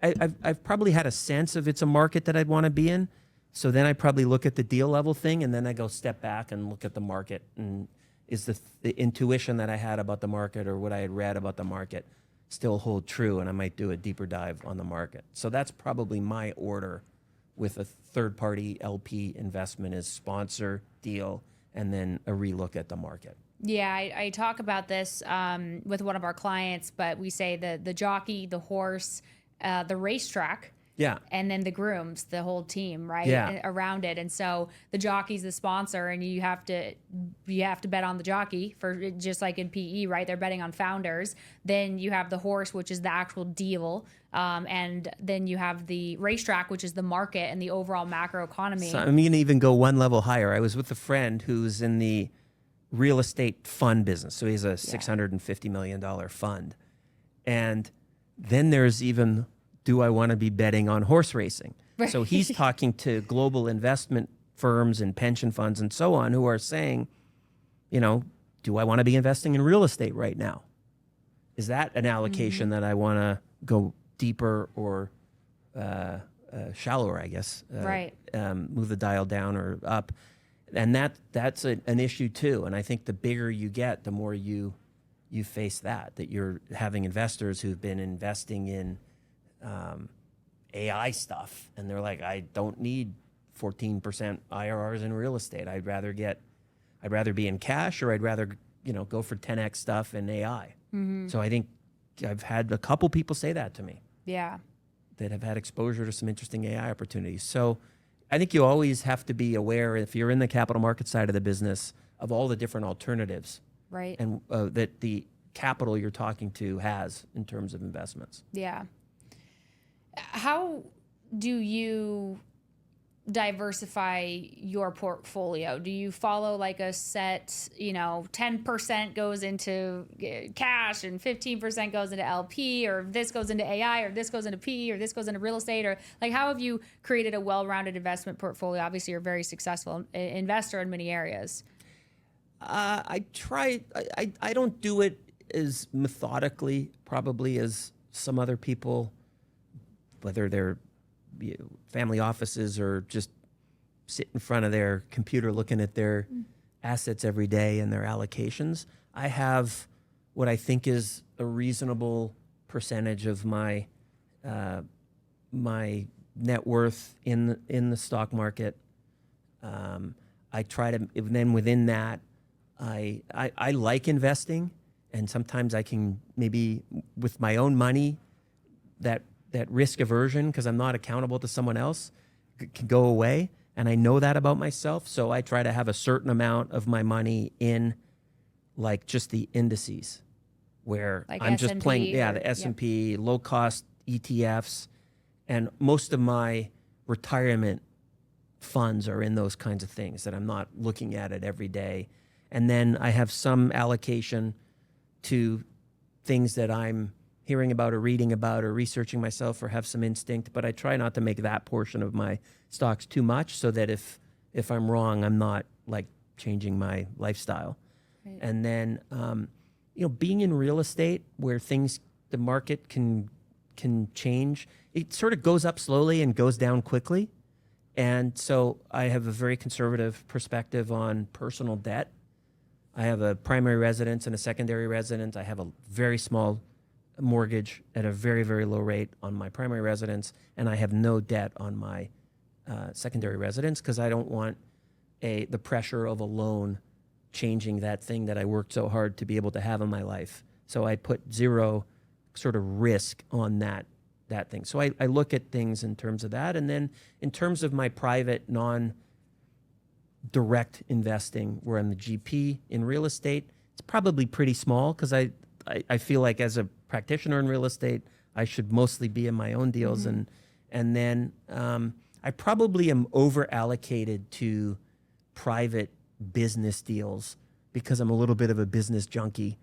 I've probably had a sense of it's a market that I'd want to be in. So then I probably look at the deal level thing, and then I go step back and look at the market, and is the intuition that I had about the market or what I had read about the market still hold true, and I might do a deeper dive on the market. So that's probably my order with a third-party LP investment, is sponsor, deal, and then a relook at the market. Yeah, I talk about this with one of our clients, but we say the jockey, the horse, the racetrack, Yeah. and then the grooms, the whole team, right, Yeah. around it. And so the jockey's the sponsor, and you have to bet on the jockey, for just like in PE, right? They're betting on founders. Then you have the horse, which is the actual deal, and then you have the racetrack, which is the market and the overall macro economy. So I'm going to even go one level higher. I was with a friend who's in the real estate fund business. So he's a $650 million fund. And then there's even, do I want to be betting on horse racing? Right. So he's talking to global investment firms and pension funds and so on who are saying, you know, do I want to be investing in real estate right now? Is that an allocation that I want to go deeper or shallower, I guess? Right. Move the dial down or up. And that's an issue too. And I think the bigger you get, the more you face that you're having investors who've been investing in AI stuff, and they're like, I don't need 14% IRRs in real estate. I'd rather be in cash, or I'd rather go for 10x stuff in AI. So I think I've had a couple people say that to me. Yeah. That have had exposure to some interesting AI opportunities. So I think you always have to be aware, if you're in the capital market side of the business, of all the different alternatives, Right. and that the capital you're talking to has in terms of investments. Yeah. How do you diversify your portfolio? Do you follow like a set, 10% goes into cash and 15% goes into LP, or this goes into AI, or this goes into PE, or this goes into real estate, or like, how have you created a well-rounded investment portfolio? Obviously, you're a very successful investor in many areas. I don't do it as methodically probably as some other people, whether they're family offices or just sit in front of their computer looking at their assets every day and their allocations. I have what I think is a reasonable percentage of my my net worth in the stock market. I try to, then within that, I like investing, and sometimes I can maybe with my own money, that risk aversion, because I'm not accountable to someone else, can go away. And I know that about myself. So I try to have a certain amount of my money in like just the indices, where Like I'm just S&P playing, the or- S&P, low cost ETFs. And most of my retirement funds are in those kinds of things that I'm not looking at it every day. And then I have some allocation to things that I'm hearing about or reading about or researching myself, or have some instinct, but I try not to make that portion of my stocks too much, so that if I'm wrong, I'm not like changing my lifestyle. Right. And then, being in real estate where the market can change, it sort of goes up slowly and goes down quickly. And so I have a very conservative perspective on personal debt. I have a primary residence and a secondary residence. I have a very small mortgage at a very, very low rate on my primary residence, and I have no debt on my secondary residence, because I don't want the pressure of a loan changing that thing that I worked so hard to be able to have in my life. So I put zero sort of risk on that thing. So I look at things in terms of that. And then in terms of my private non-direct investing, where I'm the GP in real estate, it's probably pretty small, because I feel like as a practitioner in real estate, I should mostly be in my own deals. And then I probably am over allocated to private business deals, because I'm a little bit of a business junkie,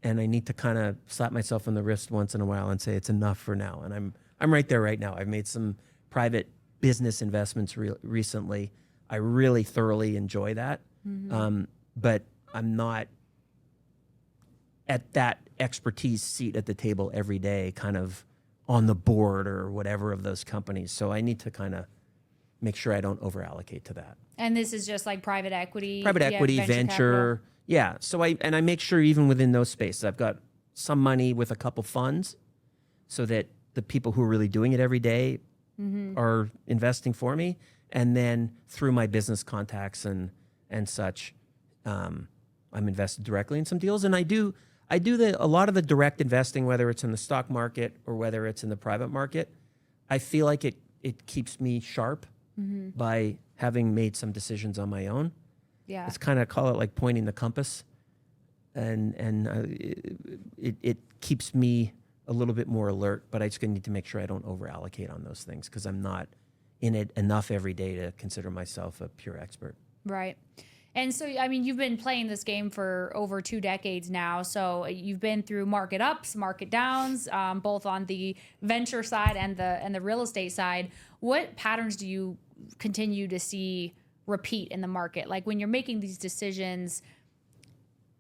and I need to kind of slap myself on the wrist once in a while and say it's enough for now. And I'm right there right now. I've made some private business investments recently. I really thoroughly enjoy that, but I'm not at that expertise seat at the table every day, kind of on the board or whatever of those companies. So I need to kind of make sure I don't over allocate to that. And this is just like private equity, venture. capital. Yeah. So I make sure even within those spaces, I've got some money with a couple funds, so that the people who are really doing it every day are investing for me. And then through my business contacts and such, I'm invested directly in some deals, and I do a lot of the direct investing, whether it's in the stock market or whether it's in the private market. I feel like it keeps me sharp by having made some decisions on my own. Yeah. It's kind of, call it like pointing the compass, and it keeps me a little bit more alert. But I just need to make sure I don't over allocate on those things, because I'm not in it enough every day to consider myself a pure expert. Right. And so, I mean, you've been playing this game for over 2 decades now. So you've been through market ups, market downs, both on the venture side and the real estate side. What patterns do you continue to see repeat in the market? Like when you're making these decisions,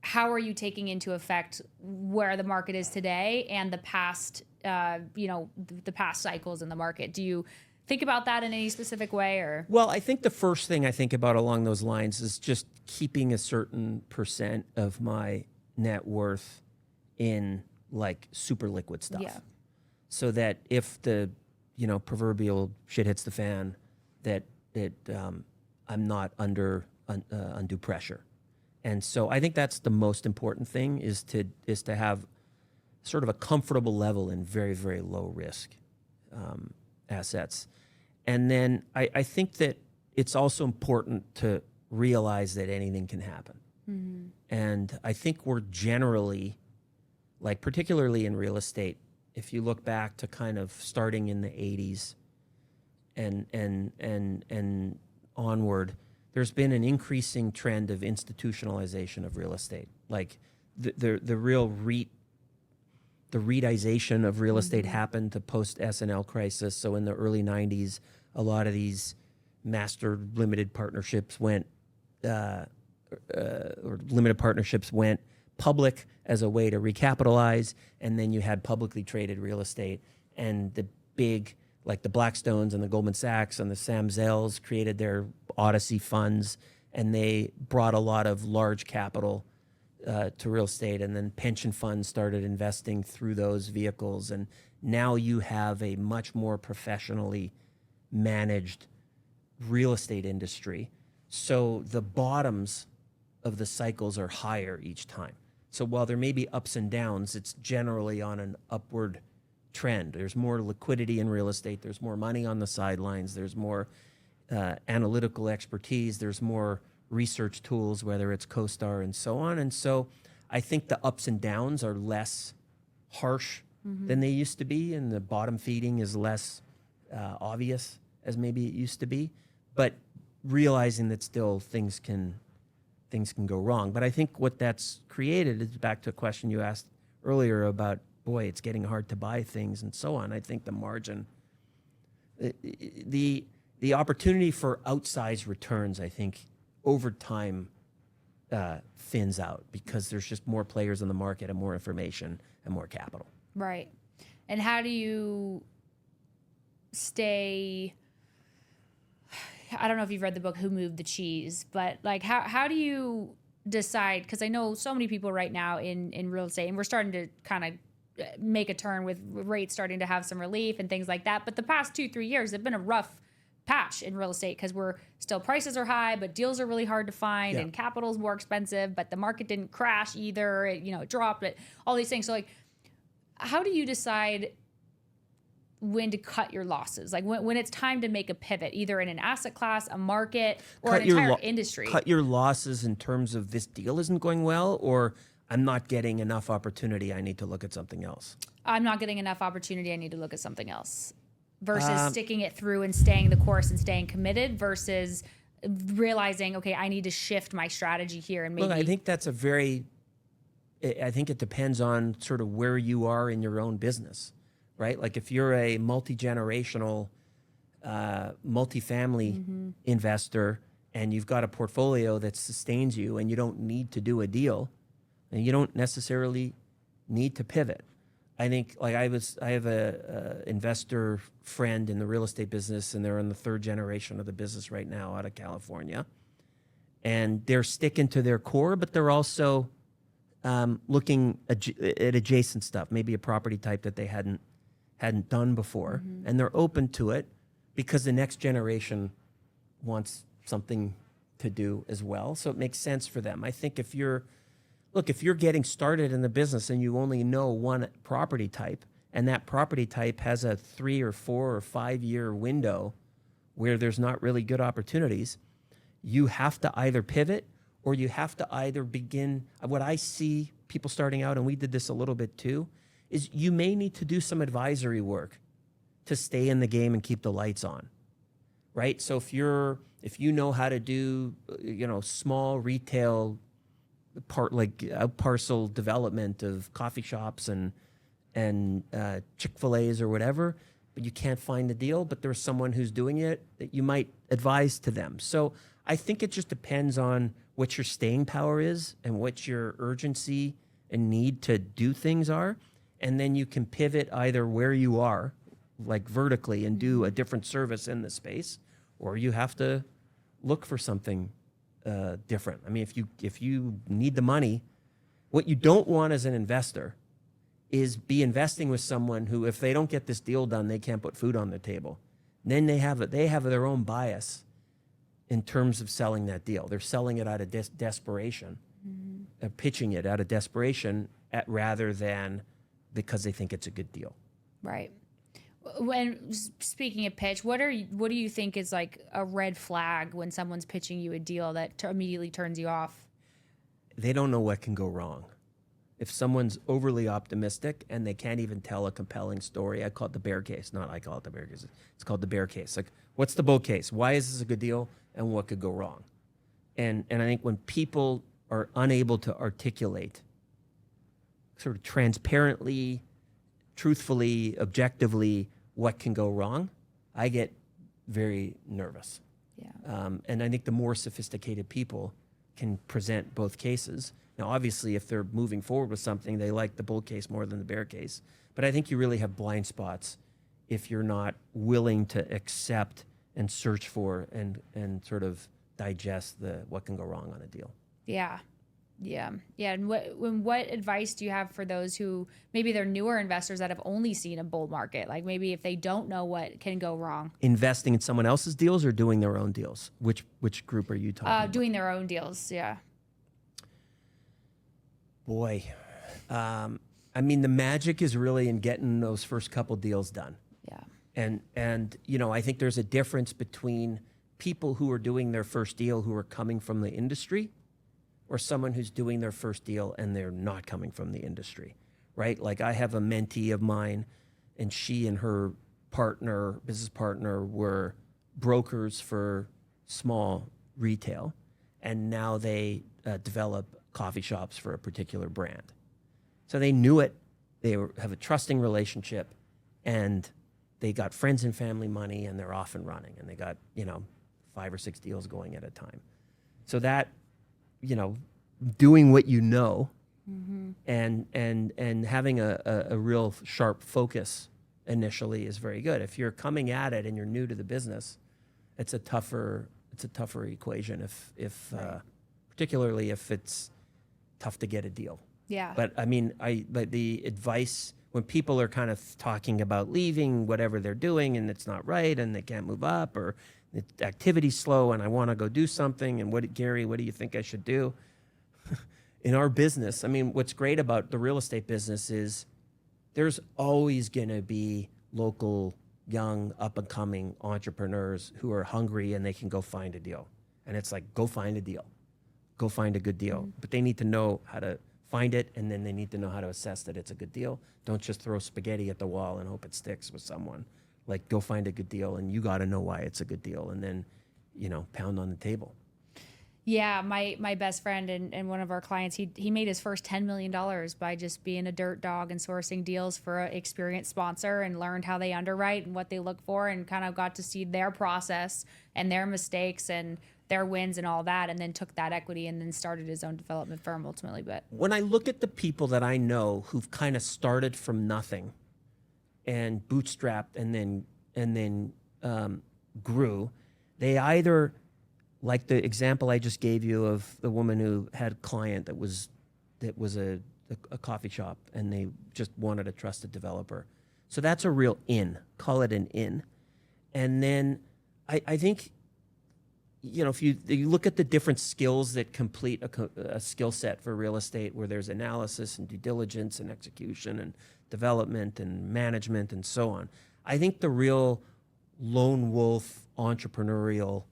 how are you taking into effect where the market is today and the past, the past cycles in the market? Do you think about that in any specific way, or? Well, I think the first thing I think about along those lines is just keeping a certain percent of my net worth in like super liquid stuff. Yeah. So that if the, proverbial shit hits the fan, that I'm not under undue pressure. And so I think that's the most important thing, is to have sort of a comfortable level in very, very low risk assets. And then I think that it's also important to realize that anything can happen. Mm-hmm. And I think we're generally, like particularly in real estate, if you look back to kind of starting in the 80s and onward, there's been an increasing trend of institutionalization of real estate. Like the real the REITization of real estate happened to post S&L crisis. So in the early 90s, a lot of these master limited partnerships went public as a way to recapitalize, and then you had publicly traded real estate, and the big, like the Blackstones and the Goldman Sachs and the Sam Zells created their Odyssey funds, and they brought a lot of large capital to real estate, and then pension funds started investing through those vehicles, and now you have a much more professionally managed real estate industry. So the bottoms of the cycles are higher each time. So while there may be ups and downs, it's generally on an upward trend. There's more liquidity in real estate. There's more money on the sidelines. There's more analytical expertise. There's more research tools, whether it's CoStar and so on. And so I think the ups and downs are less harsh than they used to be, and the bottom feeding is less obvious as maybe it used to be. But realizing that still things can go wrong. But I think what that's created is back to a question you asked earlier about, boy, it's getting hard to buy things and so on. I think the margin, the opportunity for outsized returns, I think, over time thins out, because there's just more players in the market and more information and more capital. Right. And how do you stay, I don't know if you've read the book Who Moved the Cheese, but like how do you decide, because I know so many people right now in real estate, and we're starting to kind of make a turn with rates starting to have some relief and things like that, but the past 2-3 years have been a rough patch in real estate, because prices are high, but deals are really hard to find, and capital's more expensive, but the market didn't crash either. It dropped, all these things. So like, how do you decide when to cut your losses? Like when it's time to make a pivot, either in an asset class, a market, or an entire industry? Cut your losses in terms of this deal isn't going well, or I'm not getting enough opportunity, I need to look at something else. I'm not getting enough opportunity, I need to look at something else. Versus sticking it through and staying the course and staying committed, versus realizing, okay, I need to shift my strategy here. And maybe, look, I think I think it depends on sort of where you are in your own business, right? Like if you're a multi-generational, multifamily investor, and you've got a portfolio that sustains you, and you don't need to do a deal, and you don't necessarily need to pivot. I think, like I have a investor friend in the real estate business, and they're in the 3rd generation of the business right now out of California, and they're sticking to their core, but they're also looking at adjacent stuff, maybe a property type that they hadn't done before, and they're open to it because the next generation wants something to do as well. So it makes sense for them. I think if you're getting started in the business and you only know one property type, and that property type has a 3 or 4 or 5 year window where there's not really good opportunities, you have to either pivot or you have to either begin. What I see people starting out, and we did this a little bit too, is you may need to do some advisory work to stay in the game and keep the lights on, right? So if you know how to do, small retail out parcel development of coffee shops and Chick-fil-A's or whatever, but you can't find the deal, but there's someone who's doing it, that you might advise to them. So I think it just depends on what your staying power is and what your urgency and need to do things are. And then you can pivot either where you are, like vertically, and do a different service in the space, or you have to look for something different. I mean, if you need the money, what you don't want as an investor is be investing with someone who, if they don't get this deal done, they can't put food on the table. And then they have their own bias in terms of selling that deal. They're selling it out of desperation, pitching it out of desperation rather than because they think it's a good deal. Right. When speaking of pitch, what do you think is like a red flag when someone's pitching you a deal that immediately turns you off? They don't know what can go wrong. If someone's overly optimistic and they can't even tell a compelling story, I call it the bear case. Not I call it the bear case. It's called the bear case. Like, what's the bull case? Why is this a good deal and what could go wrong? And I think when people are unable to articulate sort of transparently, truthfully, objectively what can go wrong, I get very nervous. Yeah. And I think the more sophisticated people can present both cases. Now, obviously, if they're moving forward with something, they like the bull case more than the bear case. But I think you really have blind spots if you're not willing to accept and search for and sort of digest what can go wrong on a deal. Yeah. Yeah. Yeah. And what advice do you have for those who maybe they're newer investors that have only seen a bull market? Like maybe if they don't know what can go wrong. Investing in someone else's deals or doing their own deals? Which group are you talking about? Doing their own deals. Yeah. Boy, I mean, the magic is really in getting those first couple deals done. Yeah. And I think there's a difference between people who are doing their first deal who are coming from the industry, or someone who's doing their first deal and they're not coming from the industry, right? Like I have a mentee of mine, and she and her business partner, were brokers for small retail, and now they develop coffee shops for a particular brand. So they knew it. They have a trusting relationship, and they got friends and family money, and they're off and running, and they got 5 or 6 deals going at a time. So that doing what you know, and having a real sharp focus initially is very good. If you're coming at it and you're new to the business, it's a tougher equation. If Right. Particularly if it's tough to get a deal. Yeah. But I mean, but the advice when people are kind of talking about leaving whatever they're doing and it's not right and they can't move up, or the activity's slow and I want to go do something, and Gary, what do you think I should do? In our business, I mean, what's great about the real estate business is there's always going to be local, young, up-and-coming entrepreneurs who are hungry and they can go find a deal. And it's like, go find a deal. Go find a good deal. But they need to know how to find it, and then they need to know how to assess that it's a good deal. Don't just throw spaghetti at the wall and hope it sticks with someone. Like, go find a good deal, and you got to know why it's a good deal, and then, pound on the table. Yeah, my best friend and one of our clients, he made his first $10 million by just being a dirt dog and sourcing deals for an experienced sponsor, and learned how they underwrite and what they look for, and kind of got to see their process and their mistakes and their wins and all that, and then took that equity and then started his own development firm ultimately. But when I look at the people that I know who've kind of started from nothing and bootstrapped and then grew, they either, like the example I just gave you of the woman who had a client that was a coffee shop, and they just wanted a trusted developer. So that's a real in. Call it an in. And then I think if you look at the different skills that complete a skill set for real estate, where there's analysis and due diligence and execution and development and management and so on, I think the real lone wolf entrepreneurial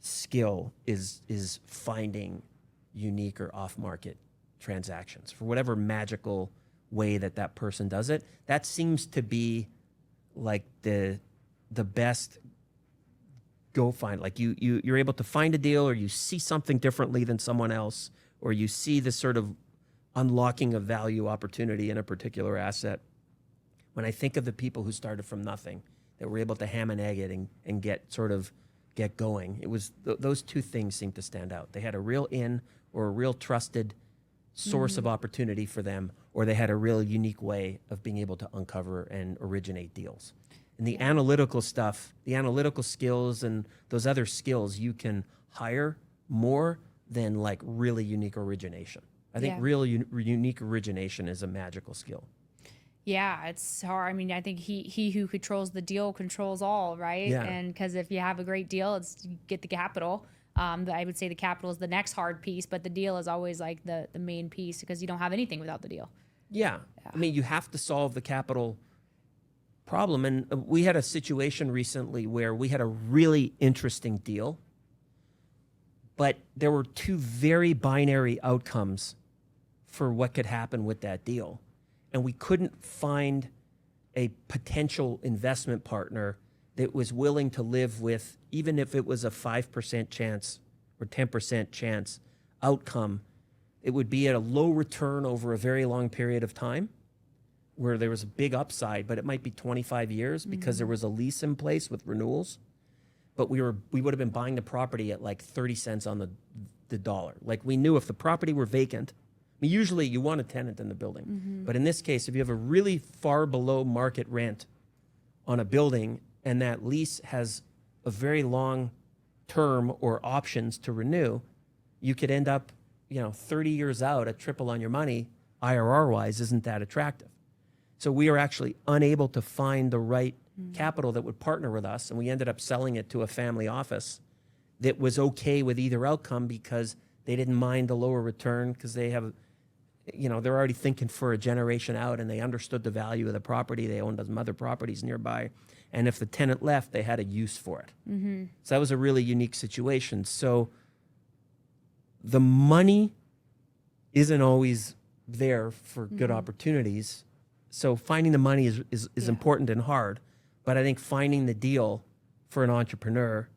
skill is finding unique or off-market transactions for whatever magical way that person does it. That seems to be like the best go find. Like you're able to find a deal, or you see something differently than someone else, or you see this sort of unlocking of value opportunity in a particular asset. When I think of the people who started from nothing, that were able to ham and egg it and get going, it was those two things seem to stand out. They had a real in, or a real trusted source of opportunity for them, or they had a real unique way of being able to uncover and originate deals. And the analytical stuff, the analytical skills and those other skills, you can hire more than like really unique origination. I think real unique origination is a magical skill. Yeah, it's hard. I mean, I think he who controls the deal controls all, right? Yeah. And because if you have a great deal, it's you get the capital. I would say the capital is the next hard piece, but the deal is always like the main piece, because you don't have anything without the deal. Yeah. I mean, you have to solve the capital problem. And we had a situation recently where we had a really interesting deal, but there were two very binary outcomes for what could happen with that deal. And we couldn't find a potential investment partner that was willing to live with, even if it was a 5% chance or 10% chance outcome, it would be at a low return over a very long period of time, where there was a big upside, but it might be 25 years because there was a lease in place with renewals. But we would have been buying the property at like 30 cents on the dollar. Like, we knew if the property were vacant, I mean, usually you want a tenant in the building. But in this case, if you have a really far below market rent on a building and that lease has a very long term or options to renew, you could end up, 30 years out at triple on your money. IRR wise, isn't that attractive? So we are actually unable to find the right capital that would partner with us, and we ended up selling it to a family office that was okay with either outcome, because they didn't mind the lower return, because they have, they're already thinking for a generation out, and they understood the value of the property. They owned some other properties nearby, and if the tenant left, they had a use for it. So that was a really unique situation. So the money isn't always there for good opportunities. So finding the money is important and hard, but I think finding the deal for an entrepreneur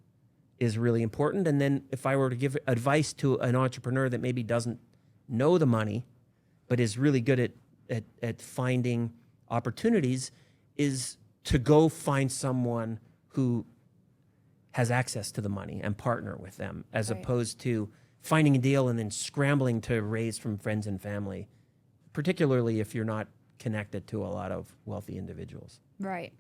is really important. And then if I were to give advice to an entrepreneur that maybe doesn't know the money, but is really good at finding opportunities, is to go find someone who has access to the money and partner with them, as opposed to finding a deal and then scrambling to raise from friends and family, particularly if you're not connected to a lot of wealthy individuals. Right.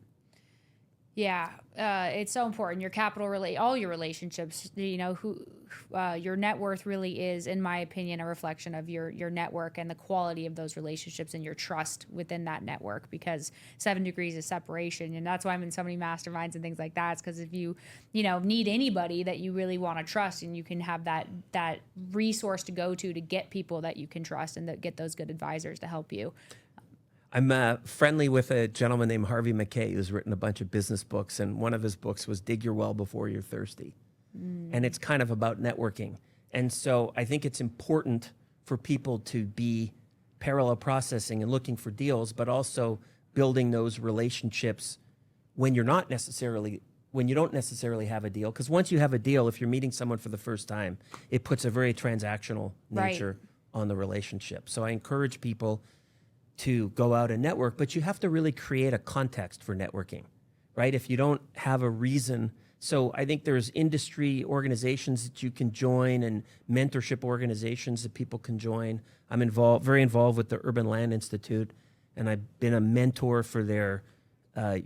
Yeah, it's so important. Your capital, all your relationships, your net worth really is, in my opinion, a reflection of your network and the quality of those relationships and your trust within that network, because 7 degrees of separation. And that's why I'm in so many masterminds and things like that. It's because if you need anybody that you really want to trust, and you can have that resource to go to get people that you can trust, and that get those good advisors to help you. I'm friendly with a gentleman named Harvey McKay, who's written a bunch of business books, and one of his books was Dig Your Well Before You're Thirsty. And it's kind of about networking. And so I think it's important for people to be parallel processing and looking for deals, but also building those relationships when you don't necessarily have a deal. Because once you have a deal, if you're meeting someone for the first time, it puts a very transactional nature on the relationship. So I encourage people to go out and network, but you have to really create a context for networking, right? If you don't have a reason. So I think there's industry organizations that you can join, and mentorship organizations that people can join. I'm very involved with the Urban Land Institute, and I've been a mentor for their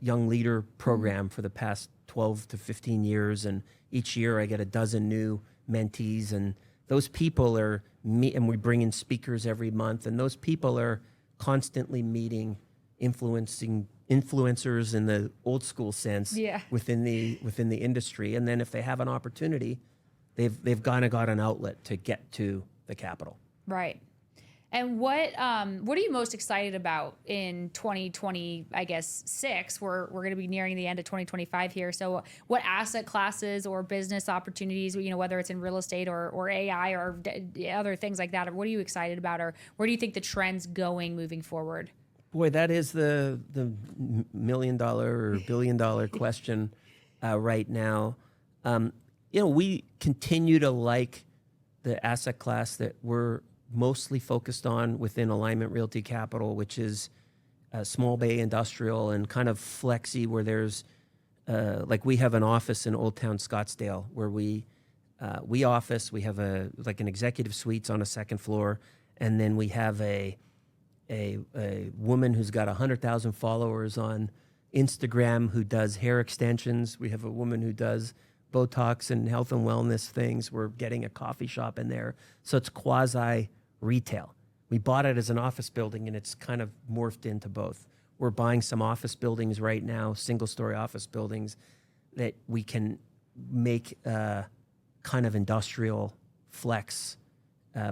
young leader program for the past 12 to 15 years. And each year I get a dozen new mentees, and those people are and we bring in speakers every month, and those people are constantly meeting influencers in the old school sense within the industry. And then if they have an opportunity, they've kind of got an outlet to get to the capital. Right. And what are you most excited about in 2020, I guess, 6? We're going to be nearing the end of 2025 here. So what asset classes or business opportunities, whether it's in real estate or AI or other things like that, or what are you excited about, or where do you think the trend's going moving forward? Boy, that is the $1 million or $1 billion question right now. We continue to like the asset class that we're mostly focused on within Alignment Realty Capital, which is small bay industrial and kind of flexi, where there's like we have an office in Old Town Scottsdale where we office. We have an executive suites on a second floor, and then we have a woman who's got 100,000 followers on Instagram who does hair extensions. We have a woman who does Botox and health and wellness things. We're getting a coffee shop in there. So it's quasi retail. We bought it as an office building, and it's kind of morphed into both. We're buying some office buildings right now, single-story office buildings, that we can make kind of industrial flex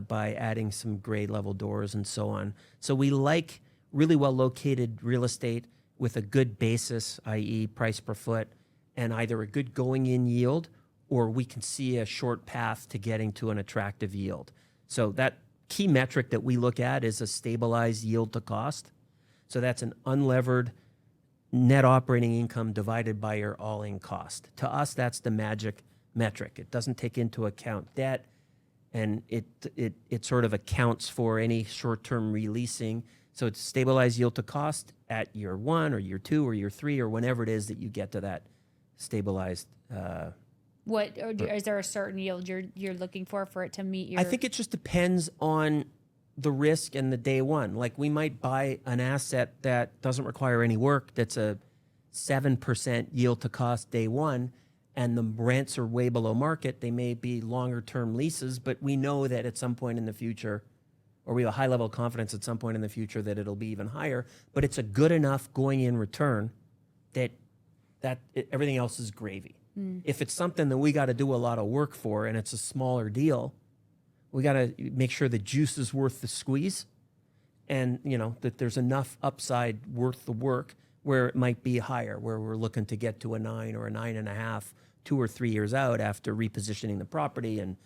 by adding some grade-level doors and so on. So we like really well-located real estate with a good basis, i.e. price per foot, and either a good going-in yield, or we can see a short path to getting to an attractive yield. So that key metric that we look at is a stabilized yield to cost. So that's an unlevered net operating income divided by your all-in cost. To us, that's the magic metric. It doesn't take into account debt, and it sort of accounts for any short-term releasing. So it's stabilized yield to cost at year 1 or year 2 or year 3 or whenever it is that you get to that stabilized. Is there a certain yield you're looking for it to meet your? I think it just depends on the risk and the day one. Like we might buy an asset that doesn't require any work, that's a 7% yield to cost day one, and the rents are way below market. They may be longer term leases, but we know that at some point in the future, or we have a high level of confidence at some point in the future that it'll be even higher, but it's a good enough going in return that everything else is gravy. If it's something that we got to do a lot of work for and it's a smaller deal, we got to make sure the juice is worth the squeeze, and that there's enough upside worth the work where it might be higher, where we're looking to get to a 9 or a 9.5, 2 or 3 years out after repositioning the property and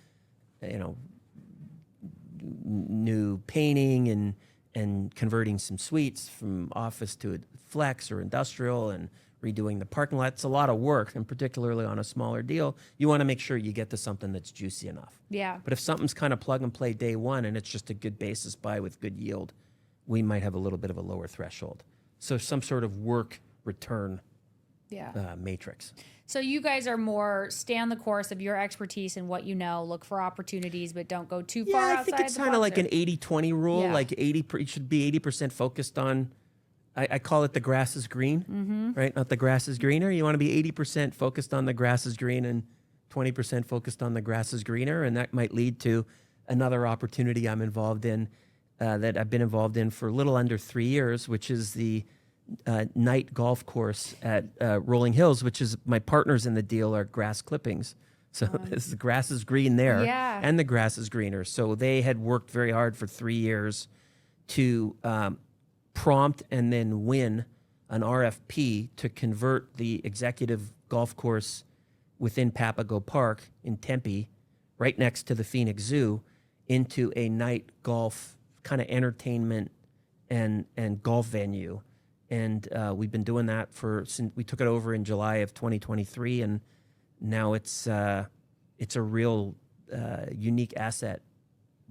new painting and converting some suites from office to flex or industrial and redoing the parking lot. It's a lot of work, and particularly on a smaller deal, you want to make sure you get to something that's juicy enough. Yeah. But if something's kind of plug and play day one and it's just a good basis buy with good yield, we might have a little bit of a lower threshold. So some sort of work return matrix. So you guys are more stay on the course of your expertise and what look for opportunities, but don't go too far outside. I think it's kind of like an 80-20 rule. Yeah. Like you should be 80% focused on, I call it the grass is green, right? Not the grass is greener. You want to be 80% focused on the grass is green and 20% focused on the grass is greener. And that might lead to another opportunity I'm involved in that I've been involved in for a little under 3 years, which is the night golf course at Rolling Hills, which is my partners in the deal are grass clippings. So the grass is green there and the grass is greener. So they had worked very hard for 3 years to prompt and then win an RFP to convert the executive golf course within Papago Park in Tempe, right next to the Phoenix Zoo, into a night golf kind of entertainment and golf venue. And we've been doing that since we took it over in July of 2023, and now it's a real unique asset,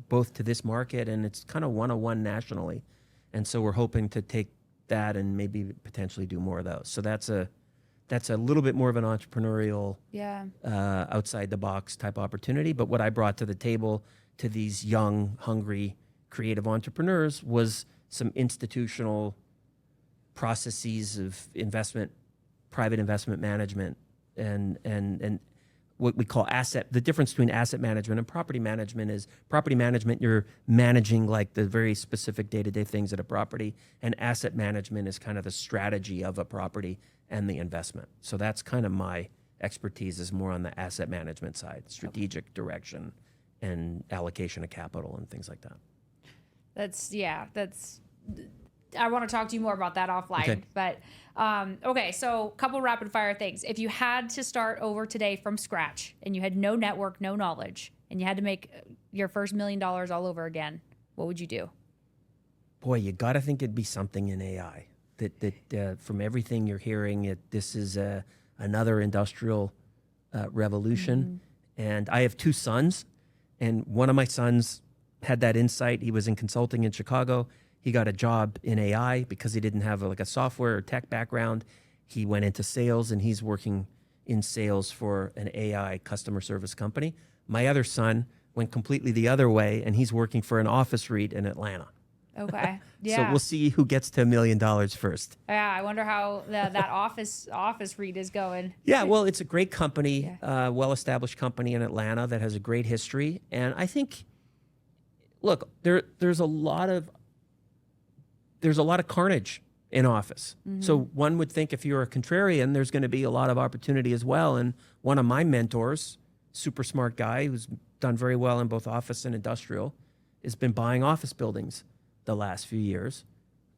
both to this market and it's kind of 101 nationally. And so we're hoping to take that and maybe potentially do more of those. So that's a little bit more of an entrepreneurial, outside the box type opportunity. But what I brought to the table to these young, hungry, creative entrepreneurs was some institutional processes of investment, private investment management, and what we call the difference between asset management and property management is property management, you're managing like the very specific day-to-day things at a property, and asset management is kind of the strategy of a property and the investment. So that's kind of my expertise is more on the asset management side, strategic direction and allocation of capital and things like that. I want to talk to you more about that offline. Okay. But okay, so a couple rapid fire things. If you had to start over today from scratch and you had no network, no knowledge, and you had to make your first $1 million all over again, what would you do? Boy, you got to think it'd be something in AI. That from everything you're hearing, this is another industrial revolution. And I have two sons, and one of my sons had that insight. He was in consulting in Chicago. He got a job in AI because he didn't have a software or tech background. He went into sales, and he's working in sales for an AI customer service company. My other son went completely the other way, and he's working for an office REIT in Atlanta. Okay. Yeah. So we'll see who gets to $1 million first. Yeah, I wonder how that office REIT is going. Yeah, well, it's a great company, well-established company in Atlanta that has a great history. And I think, look, there's a lot of carnage in office. So one would think if you're a contrarian, there's going to be a lot of opportunity as well. And one of my mentors, super smart guy who's done very well in both office and industrial, has been buying office buildings the last few years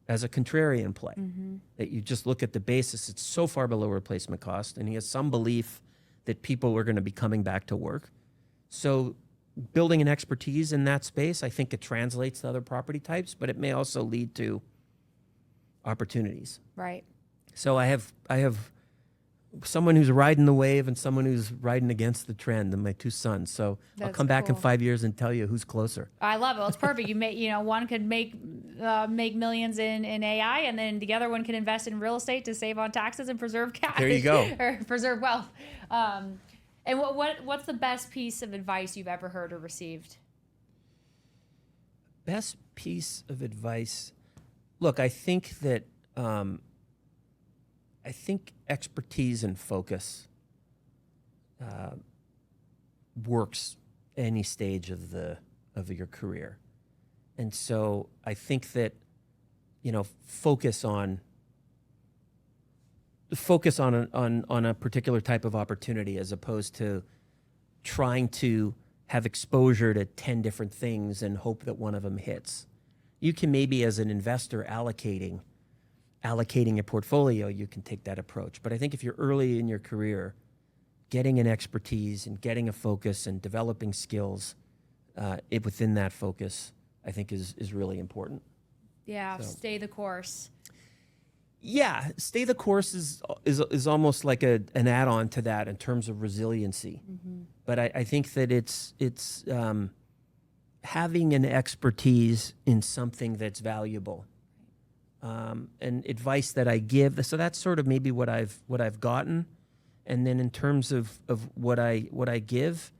as a contrarian play. That you just look at the basis, it's so far below replacement cost, and he has some belief that people are going to be coming back to work. So building an expertise in that space, I think it translates to other property types, but it may also lead to opportunities. Right. So I have someone who's riding the wave and someone who's riding against the trend, and my two sons. So I'll come back in 5 years and tell you who's closer. I love it. Well, it's perfect. One could make millions in AI, and then the other one can invest in real estate to save on taxes and preserve cash. There you go. Or preserve wealth. And what's the best piece of advice you've ever heard or received? Best piece of advice. Look, I think that expertise and focus works any stage of your career. And so I think that, focus on a particular type of opportunity as opposed to trying to have exposure to 10 different things and hope that one of them hits. You can maybe, as an investor, allocating a portfolio, you can take that approach. But I think if you're early in your career, getting an expertise and getting a focus and developing skills within that focus, I think is really important. Yeah, stay the course. Yeah, stay the course is almost like an add-on to that in terms of resiliency. But I think that it's having an expertise in something that's valuable. And advice that I give. So that's sort of maybe what I've gotten. And then in terms of what I give,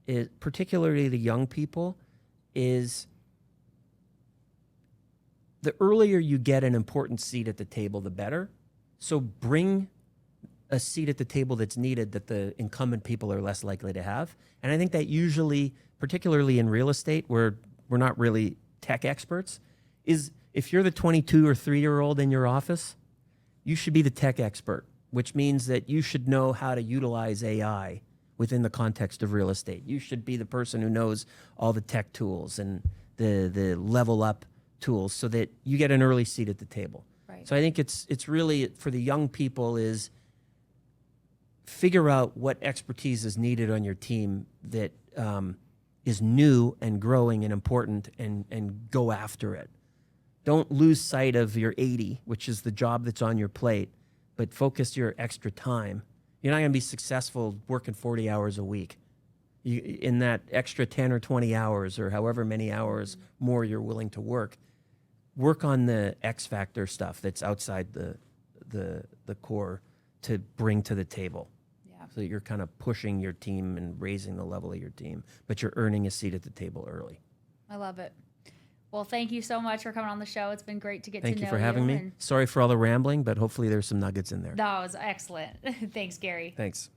is particularly to young people, is the earlier you get an important seat at the table, the better. So bring a seat at the table that's needed that the incumbent people are less likely to have. And I think that usually, particularly in real estate, where we're not really tech experts, is if you're the 22 or 3-year-old in your office, you should be the tech expert, which means that you should know how to utilize AI within the context of real estate. You should be the person who knows all the tech tools and the level up tools so that you get an early seat at the table. Right. So I think it's really, for the young people, is figure out what expertise is needed on your team that is new and growing and important, and go after it. Don't lose sight of your 80, which is the job that's on your plate, but focus your extra time. You're not going to be successful working 40 hours a week. In that extra 10 or 20 hours or however many hours more you're willing to work on the X factor stuff that's outside the core to bring to the table. Yeah. So you're kind of pushing your team and raising the level of your team, but you're earning a seat at the table early. I love it. Well, thank you so much for coming on the show. It's been great to get to know you. Thank you for having me. Sorry for all the rambling, but hopefully there's some nuggets in there. That was excellent. Thanks, Gary. Thanks.